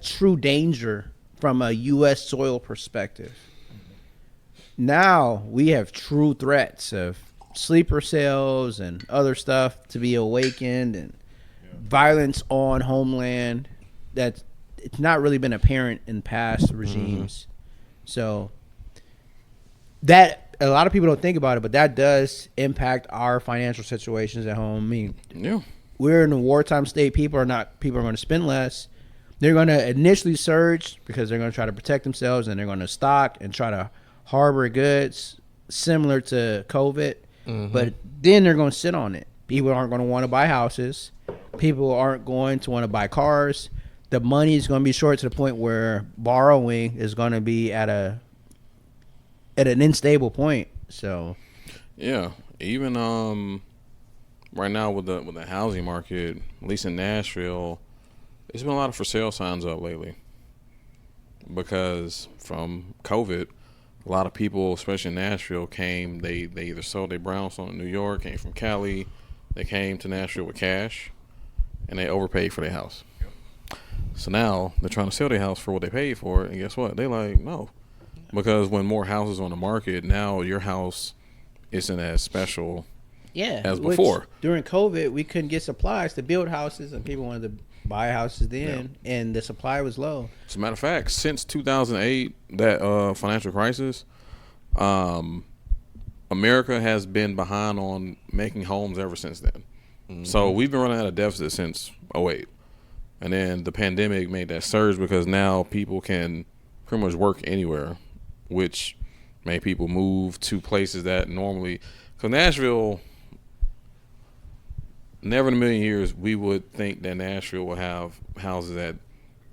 true danger from a U.S. soil perspective. Now we have true threats of sleeper cells and other stuff to be awakened and violence on homeland that it's not really been apparent in past regimes. So that a lot of people don't think about it, but that does impact our financial situations at home. I mean, Yeah. we're in a wartime state. People are going to spend less. They're going to initially surge because they're going to try to protect themselves, and they're going to stock and try to harbor goods similar to COVID. But then they're going to sit on it. People aren't going to want to buy houses. People aren't going to want to buy cars. The money is going to be short to the point where borrowing is going to be at an unstable point. So Yeah, even right now with the housing market, at least in Nashville, there's been a lot of for sale signs up lately because from COVID, a lot of people, especially in Nashville, came. They either sold their brownstone in New York, came from Cali, they came to Nashville with cash, and they overpaid for their house. So now they're trying to sell their house for what they paid for it, and guess what? They like no, because when more houses on the market, now your house isn't as special as before. During COVID, we couldn't get supplies to build houses, and people wanted to buy houses then, and the supply was low. As a matter of fact, since 2008, that financial crisis, America has been behind on making homes ever since then. So we've been running at a deficit since '08. And then the pandemic made that surge because now people can pretty much work anywhere, which made people move to places that normally, because Nashville, never in a million years we would think that Nashville would have houses at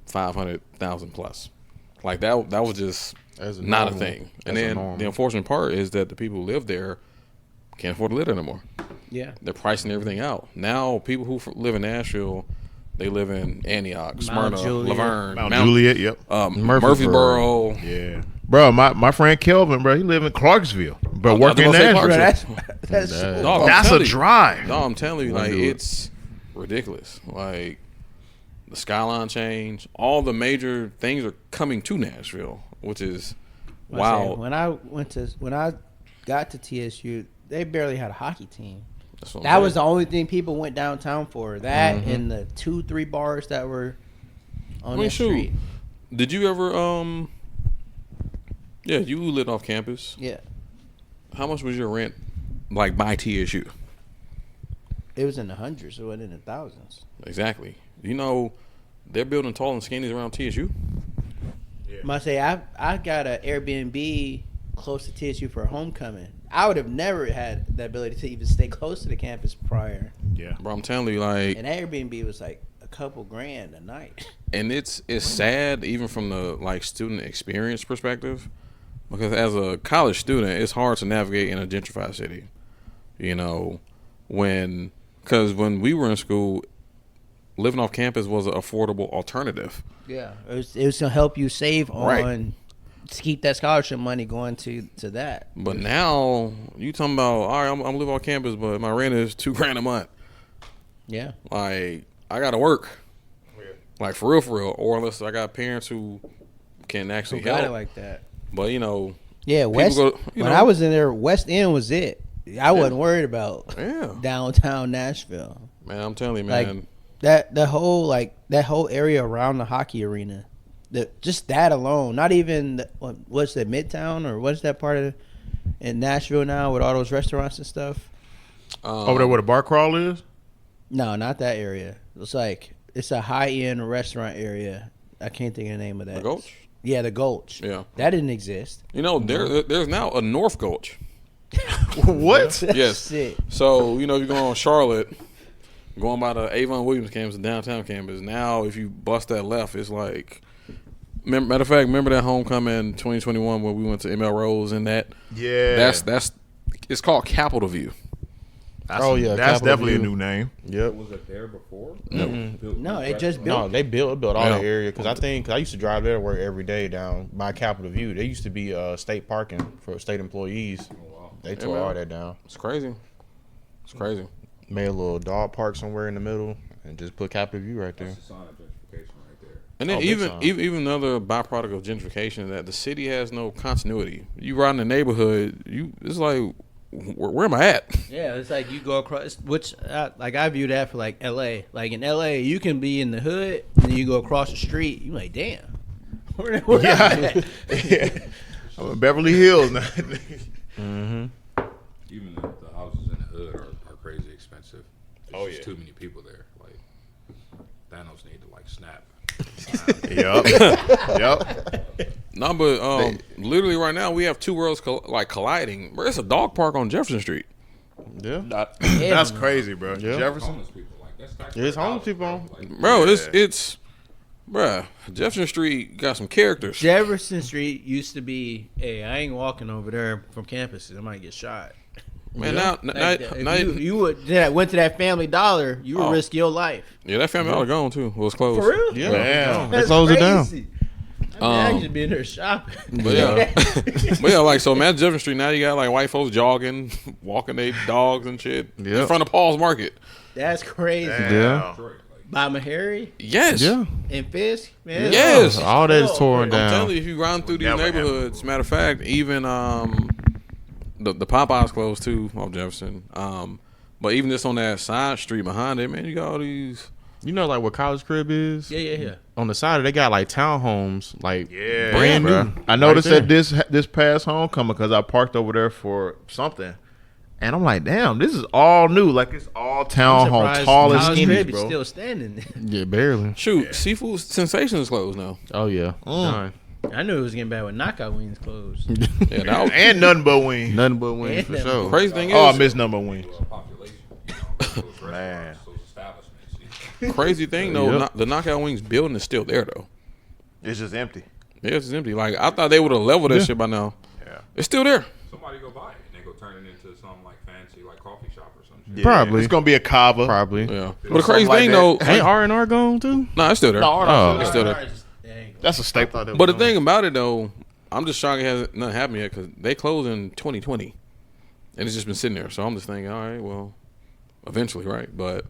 500,000 plus. Like that was just As a not normal- a thing. as And a then normal. the unfortunate part is that the people who live there can't afford to live there anymore. Yeah. They're pricing everything out. Now people who live in Nashville, they live in Antioch, Smyrna, Juliet. Laverne, Mount Juliet, yep. Murfreesboro. Yeah. Bro, my friend Kelvin, bro, he live in Clarksville, but I was working in gonna say Nashville. Clarksville. That's Dog, I'm That's a telling you. drive. No, I'm telling you, like do it. it's ridiculous. Like the skyline change, all the major things are coming to Nashville, which is Wow. wild. When I got to TSU, they barely had a hockey team. That's what I'm That saying. was the only thing people went downtown for. That and the 2-3 bars that were on the street. Did you ever yeah, you lived off campus. Yeah, How much was your rent like by TSU? it was in the hundreds. It wasn't in the thousands. Exactly. You know, they're building tall and skinnies around TSU. Must say I got an Airbnb close to TSU for a homecoming. I would have never had the ability to even stay close to the campus prior. Yeah. Bro, I'm telling you, like, And Airbnb was like a couple grand a night. and it's sad even from the like student experience perspective, because as a college student, it's hard to navigate in a gentrified city. You know, because when we were in school, living off campus was an affordable alternative. Yeah, it was to help you save on Right. to keep that scholarship money going to that. But now you talking about, all right, I'm living off campus, but my rent is $2,000 a month. Yeah, Like, I gotta work, like for real, or unless I got parents who can actually who got it help. like that? But you know, Yeah, West. go- you when know. I was in there, West End was it. I wasn't worried about yeah, downtown Nashville. man, I'm telling you, Like, man. that whole area around the hockey arena, just that alone. Not even what's that Midtown or what's that part of in Nashville now with all those restaurants and stuff. Over there where the bar crawl is? No, not that area. It's a high end restaurant area. I can't think of the name of that. The Gulch? Yeah, the Gulch. Yeah. That didn't exist. You know, there's now a North Gulch. What? Yes. Shit. So you know, if you go on Charlotte, going by the Avon Williams campus, the downtown campus. Now, if you bust that left, it's like. Matter of fact, remember that homecoming 2021 when we went to ML Rose and that? Yeah. That's it's called Capitol View. That's, Oh, yeah, That's Capitol definitely View. a new name. Yep. Was it there before? No, they just No, built. they built all Yeah. the area because I used to drive there to work every day down by Capitol View. There used to be state parking for state employees. They tore man. all that down. It's crazy. It's crazy. Made a little dog park somewhere in the middle and just put Capitol View right there. That's the sign of gentrification right there. And then Oh, big even time. even another byproduct of gentrification is that the city has no continuity. You ride in the neighborhood, it's like, where am I at? Yeah, it's like you go across, which like I view that for like L.A. Like in L.A., you can be in the hood and then you go across the street. You like, damn, where Yeah. I'm in Beverly Hills now. Even the houses in the hood are crazy expensive. There's just too many people there. Like Thanos need to like snap. Yep. No, but literally right now we have two worlds colliding. Bro, it's a dog park on Jefferson Street. Yeah. That's crazy, bro. Yeah. Jefferson. Homeless people like that's There's homeless people on. Like, Bro, it's bruh, Jefferson Street got some characters. Jefferson Street used to be, hey, I ain't walking over there from campus. I might get shot. Man, Like, now if you went to that Family Dollar, you would Oh. risk your life. yeah, that family all gone too. It was closed. For real? Yeah. Damn. They That's closed it down. crazy. I just be in there shopping. But yeah, but yeah, like so. Imagine Jefferson Street now. You got like white folks jogging, walking their dogs and shit in Yep. front of Paul's Market. That's crazy. Yeah. Detroit, like, By Mahari Yes. Yeah. and Fisk, man. Yes. All that is torn I'm down. telling you, if you run through these never happen. neighborhoods, matter of fact, even the Popeyes closed too on Jefferson. But even just on that side street behind it, man, you got all these. You know, like what College Crib is? Yeah. On the side, they got like townhomes, like Yeah, brand bro. new. I noticed right that this past homecoming because I parked over there for something, and I'm like, damn, this is all new. Like it's all townhome, tall and College skinny, Crib is bro. still standing. Yeah, barely. Shoot, Seafood Sensation is closed now. Oh yeah. Done. I knew it was getting bad when Knockout Wings closed. Yeah, that was, And nothing but wing. Nothing but wings for Yeah. sure. crazy thing Oh, I is, miss nothing but wings. population. You know, those restaurants, Man. those establishments. crazy thing though, Yep. the Knockout Wings building is still there though. It's just empty. Yeah, it's empty. Like I thought they would have leveled that shit by now. Yeah. It's still there. Somebody go buy it and they go turn it into some like fancy like coffee shop or some shit. Yeah. Probably. It's gonna be a kava. Probably. Yeah. But the crazy like thing that. though, Ain't R&R gone too? no, it's still there. Oh. It's still there. That's a staple. But the thing about it though, I'm just shocked it hasn't nothing happened yet because they closed in 2020, and it's just been sitting there. So I'm just thinking, all right, well, eventually, right? But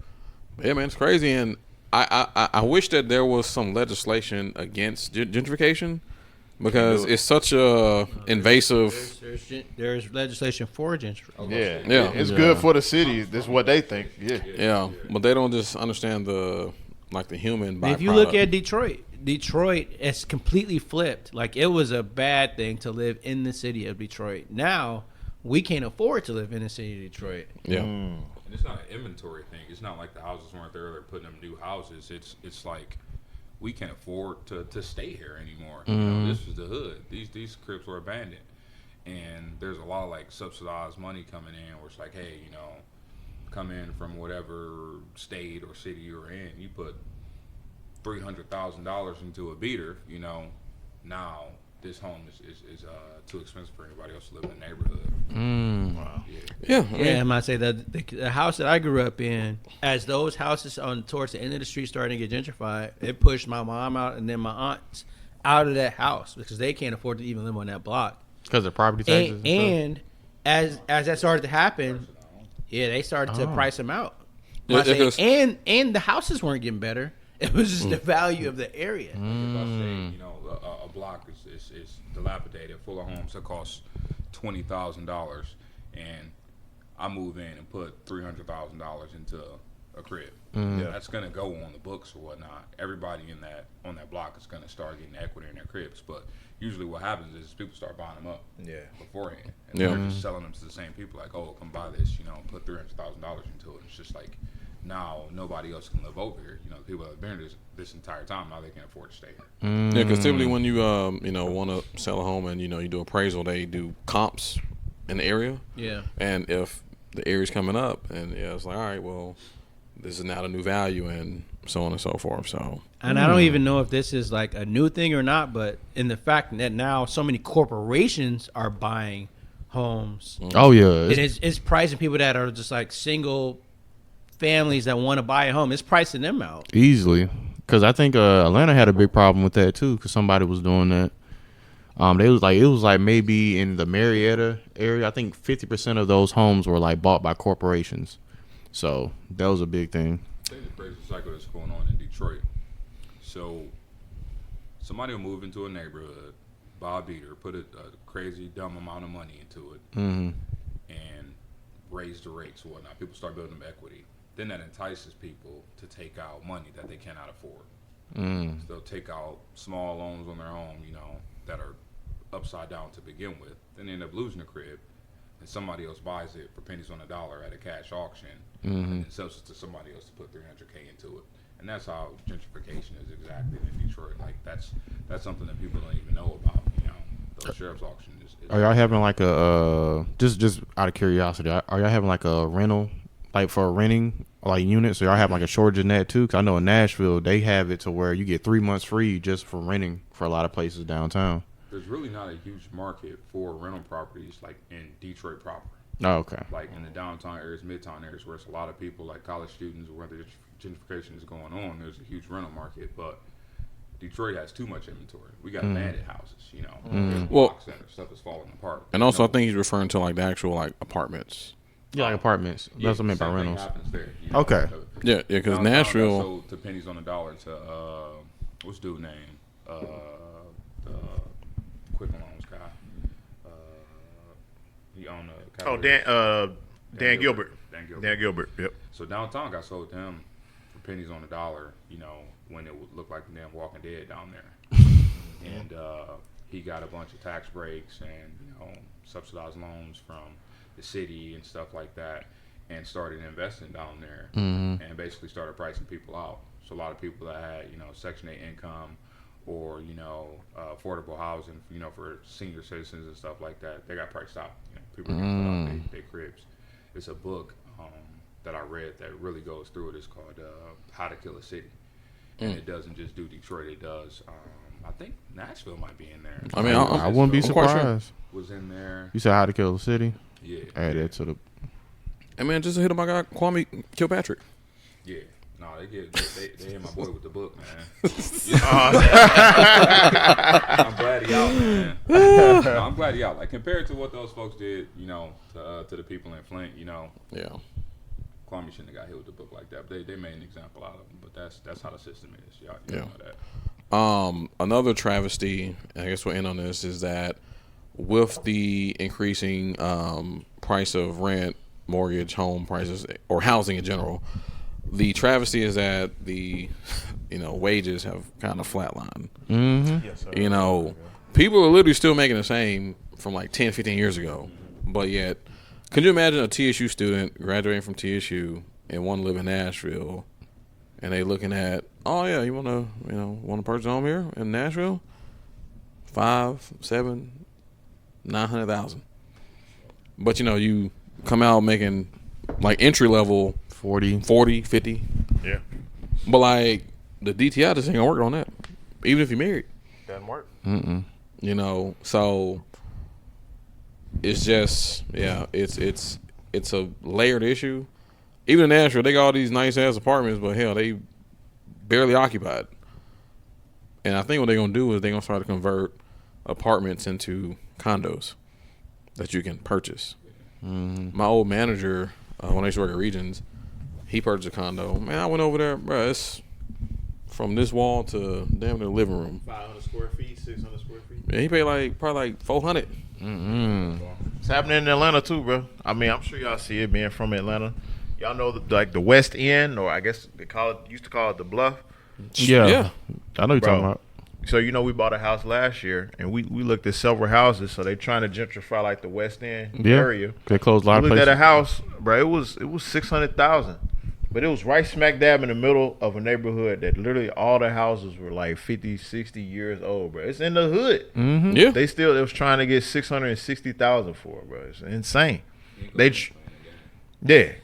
yeah, man, it's crazy, and I wish that there was some legislation against gentrification, because it's such a invasive. There's legislation for gentrification. Yeah, it's good for the city. This is what they think. Yeah, but they don't just understand the human byproduct. If you look at Detroit is completely flipped. Like, it was a bad thing to live in the city of Detroit. Now we can't afford to live in the city of Detroit. Yeah. And it's not an inventory thing. It's not like the houses weren't there. They're putting them new houses. It's like we can't afford to stay here anymore. You know, this was the hood. These cribs were abandoned, and there's a lot of like subsidized money coming in where it's like, hey, you know, come in from whatever state or city you're in. You put $300,000 into a beater. You know, now this home is too expensive for anybody else to live in the neighborhood. Wow. Yeah. Yeah, I might say that the house that I grew up in, as those houses on towards the end of the street starting to get gentrified, it pushed my mom out and then my aunts out of that house because they can't afford to even live on that block. Because of property taxes. And as that started to happen, they started to price them out. Yeah, And the houses weren't getting better. It was just the value of the area. If I say, you know, a block is dilapidated, full of homes that cost $20,000, and I move in and put $300,000 into a crib. That's gonna go on the books or whatnot. Everybody on that block is gonna start getting equity in their cribs. But usually, what happens is people start buying them up beforehand, and they're just selling them to the same people. Like, oh, come buy this, you know, put $300,000 into it. It's just like, now nobody else can live over here. You know, people that have been here this entire time, now they can't afford to stay here. Yeah, because typically when you want to sell a home and you do appraisal, they do comps in the area. Yeah. And if the area's coming up, and it's like, all right, well, this is now the new value, and so on and so forth. So. And I don't even know if this is like a new thing or not, but in the fact that now so many corporations are buying homes. Oh yeah, It's pricing people that are just like single families that want to buy a home. It's pricing them out easily. Because I think Atlanta had a big problem with that too. Because somebody was doing that. It was like maybe in the Marietta area. I think 50% of those homes were like bought by corporations. So that was a big thing. I think the crazy cycle that's going on in Detroit. So somebody will move into a neighborhood, buy a beater, put a crazy dumb amount of money into it, and raise the rates and whatnot. People start building equity. Then that entices people to take out money that they cannot afford. So they'll take out small loans on their own, you know, that are upside down to begin with. Then they end up losing the crib, and somebody else buys it for pennies on the dollar at a cash auction, and then sells it to somebody else to put $300K into it. And that's how gentrification is exactly in Detroit. Like that's something that people don't even know about. You know, the sheriff's auction is Are y'all having like a just out of curiosity? Are y'all having like a rental, like for renting like units? Or y'all have like a shortage in that too? Because I know in Nashville they have it to where you get 3 months free just for renting for a lot of places downtown. There's really not a huge market for rental properties like in Detroit proper. Oh, okay. Like in the downtown areas, midtown areas, where it's a lot of people like college students, where the gentrification is going on, there's a huge rental market. But Detroit has too much inventory. We got abandoned houses, you know. Block center, stuff is falling apart. And also, I think he's referring to like the actual like apartments. Yeah, like apartments. That's what I meant by same thing rentals. happens there, you know. Okay. Yeah, because Downtown got Nashville. sold to pennies on the dollar to what's dude's name? The quick loans guy. He owned a. Oh, Dan Gilbert. Dan Gilbert. Yep. So downtown got sold to him for pennies on the dollar. You know, when it would look like the damn Walking Dead down there, and he got a bunch of tax breaks and subsidized loans from the city and stuff like that, and started investing down there, and basically started pricing people out. So a lot of people that had Section 8 income or affordable housing, for senior citizens and stuff like that, they got priced out. People can't put out their cribs. It's a book that I read that really goes through it. It's called How to Kill a City, and it doesn't just do Detroit. It does. I think Nashville might be in there. I mean, I wouldn't be surprised. Sure. Was in there. You said How to Kill a City? Yeah. Add that to the. Hey man, just hit up my guy Kwame Kilpatrick. Yeah. No, they hit my boy with the book, man. I'm glad he out, man. No, I'm glad he out. Like compared to what those folks did, to the people in Flint, Yeah. Kwame shouldn't have got hit with the book like that. But they made an example out of him. But that's how the system is. Y'all Yeah. know that. Another travesty, I guess we'll end on this, is that with the increasing price of rent, mortgage, home prices, or housing in general, the travesty is that the wages have kind of flatlined. Mm-hmm. Yes, sir. People are literally still making the same from like 10, 15 years ago. But yet, could you imagine a TSU student graduating from TSU and want to live in Nashville, and they looking at, oh yeah, you want to purchase a home here in Nashville, 5, 7, 900,000. But you come out making like entry level 40. 50. Yeah. But like the DTI just ain't gonna work on that, even if you're married. Doesn't work. Mm-mm. So it's just it's a layered issue. Even in Nashville, they got all these nice ass apartments, but hell, they barely occupied. And I think what they're gonna do is they're gonna try to convert apartments into condos that you can purchase. Mm-hmm. My old manager, when I used to work at Regions, he purchased a condo. Man, I went over there, bro. It's from this wall to damn near the living room. 500 square feet, 600 square feet. And he paid probably like $400. Mm-mm. It's happening in Atlanta too, bro. I mean, I'm sure y'all see it being from Atlanta. Y'all know the West End, or I guess they used to call it the Bluff. Yeah. I know you're Bro. talking about. So we bought a house last year, and we looked at several houses. So they trying to gentrify like the West End area. They closed a lot We of looked places. at a house, bro. It was 600,000, but it was right smack dab in the middle of a neighborhood that literally all the houses were like 50, 60 years old, bro. It's in the hood. Mm-hmm. Yeah. They was trying to get 660,000 for it, bro. It's insane. They they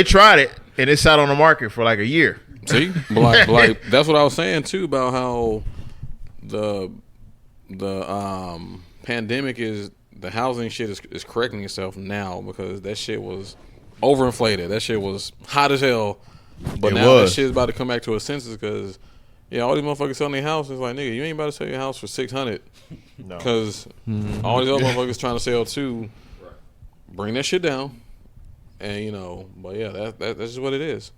tried it, and it sat on the market for like a year. See, but like that's what I was saying too about how the pandemic is the housing shit is correcting itself now, because that shit was overinflated. That shit was hot as hell, but It now that was. shit's about to come back to a senses because all these motherfuckers selling their house. It's like, nigga, you ain't about to sell your house for 600 No. because all these other motherfuckers trying to sell too. Bring that shit down, and but yeah, that's just what it is.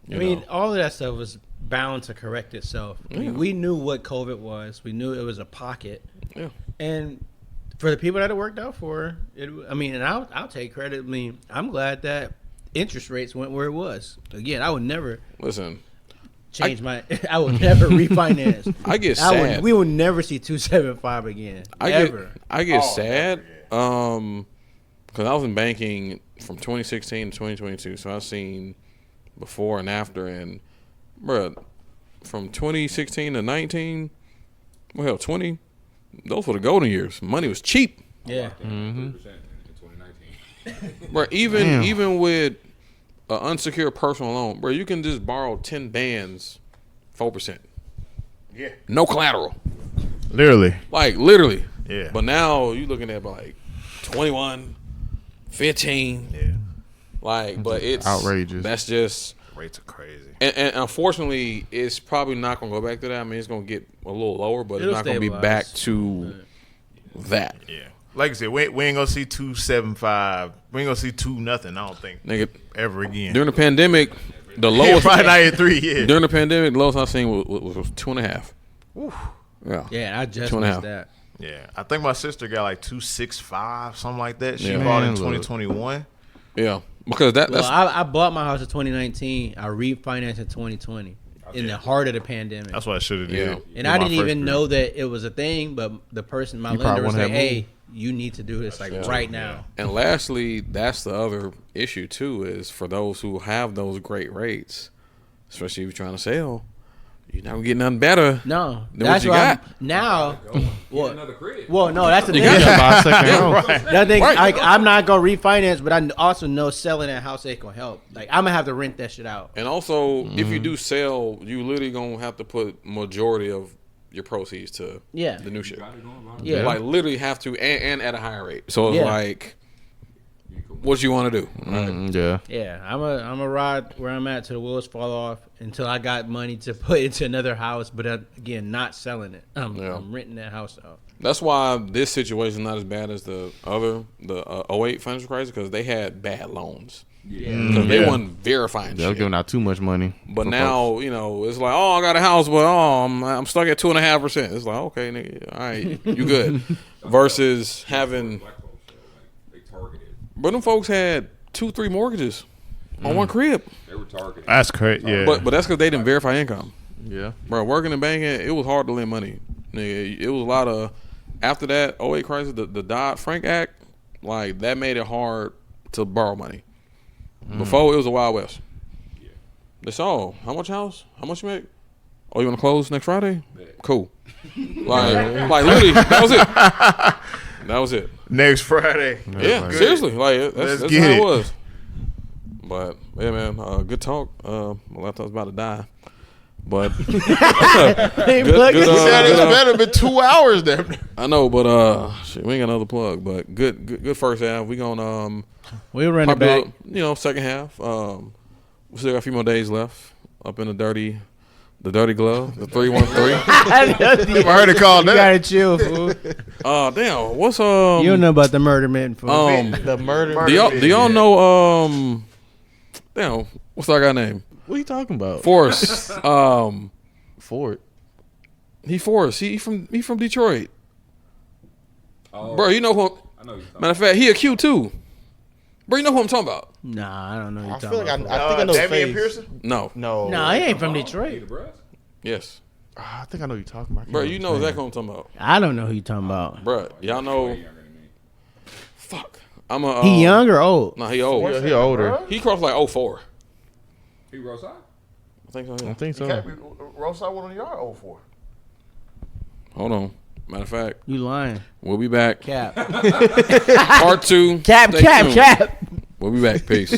I mean, all of that stuff was bound to correct itself. I mean, Yeah. we knew what COVID was. We knew it was a pocket. Yeah. And for the people that it worked out for, and I'll take credit. I mean, I'm glad that interest rates went where it was. Again, I would never Listen, I would never refinance. I get sad. We will never see 275 again. Ever. I get sad. Because I was in banking from 2016 to 2022, so I've seen before and after, and bruh, from 2016 to 19, 20, those were the golden years. Money was cheap, Yeah. In 2019. bruh. Even with an unsecured personal loan, bruh, you can just borrow 10 bands, 4%. Yeah. No collateral, Literally. like literally. Yeah. But now you looking at like 21, 15. Yeah. Like, but it's outrageous. That's just. Rates are crazy. And unfortunately, it's probably not going to go back to that. I mean, it's going to get a little lower, but It'll it's not going to be stabilize. back to that. Yeah. Like I said, we ain't gonna see 275. We ain't gonna see 2 nothing. I don't think Nigga, ever again. during the pandemic, the Yeah, lowest probably not in 3 years. during the pandemic, the lowest I seen was 2.5. Yeah. Yeah, I just 2.5. missed that. Yeah, I think my sister got like 265, something like that. She Yeah. bought in Man, look. 2021. Yeah. Because that's Well, I bought my house in 2019. I refinanced in 2020 in the heart of the pandemic. That's what I should have Yeah. did. And I didn't even know that it was a thing, but the person, my You lender, probably was wanna like, have "Hey, you need to do this right now." and lastly, that's the other issue too, is for those who have those great rates, especially if you're trying to sell, you're not gonna get nothing better. No, Then that's what you why got? now. Get Well, another crib. no, that's the thing. Buy a second home. The thing, Right. I'm not gonna refinance, but I also know selling that house ain't gonna help. Like, I'm gonna have to rent that shit out. And also, if you do sell, you literally gonna have to put majority of your proceeds to Yeah. the new shit. Got it going on. Yeah. Like literally have to, and at a higher rate. So it's Yeah. like, what you want to do? Right? Yeah. Yeah, I'm a ride where I'm at till the wheels fall off until I got money to put into another house. But again, not selling it. I'm renting that house out. That's why this situation is not as bad as the 08 financial crisis, because they had bad loans. because they wasn't verifying They were shit. giving out too much money. But for now, folks. you know, it's like, oh, I got a house, but I'm stuck at 2.5%. It's like, okay, nigga, all right, you good. Versus having, Black folks, they targeted. but them folks had 2-3 mortgages on one crib. They were targeted. That's crazy. Yeah. But that's because they didn't verify income. Yeah. Bro, working in banking, it was hard to lend money. Nigga, it was a lot of, after that 08 crisis, the Dodd-Frank Act, like, that made it hard to borrow money. Before, it was a Wild West. Yeah. They saw, how much house? How much you make? Oh, you want to close next Friday? Bet. Cool. like literally, that was it. That was it. Next Friday. Yeah, like- seriously. Like, Let's that's get how it it. was. But, yeah, man, good talk. My laptop's about to die. But, Hey, good, plug good, it. It's good, better been 2 hours then. I know, but shit, we ain't got another plug. But good first half. We gonna We'll run it probably back. do, you know, second half. We still got a few more days left up in the dirty glove, the 313. Never heard it called You that. gotta chill, fool. Damn, what's You don't know about the murder man, fool. The murder. do y'all know damn, what's that guy name? What are you talking about? Forrest. Ford. He Forrest. He from Detroit. Oh, Bro, you know who? I know you're talking Matter of fact, he a Q too. Bro, you know who I'm talking about? Nah, I don't know. Who I you're feel talking like about. I think I know his Damian face. Pearson? No. No. Nah, he ain't from about. Detroit. Peter Bruss? Yes. I think I know who you're talking about. I can't Bro, you remember know his exactly name. what I'm talking about. I don't know who you're talking about. Bro, y'all know. Way younger than me. Fuck. I'm a. He young or old? Nah, he old. Yeah, he older. He crossed like 04. He rose out. I think so. I Yeah. think so. Roadside one on your 04. Hold on. Matter of fact, You lying? we'll be back. Cap. Part 2. Cap. Stay Cap. tuned. Cap. We'll be back. Peace.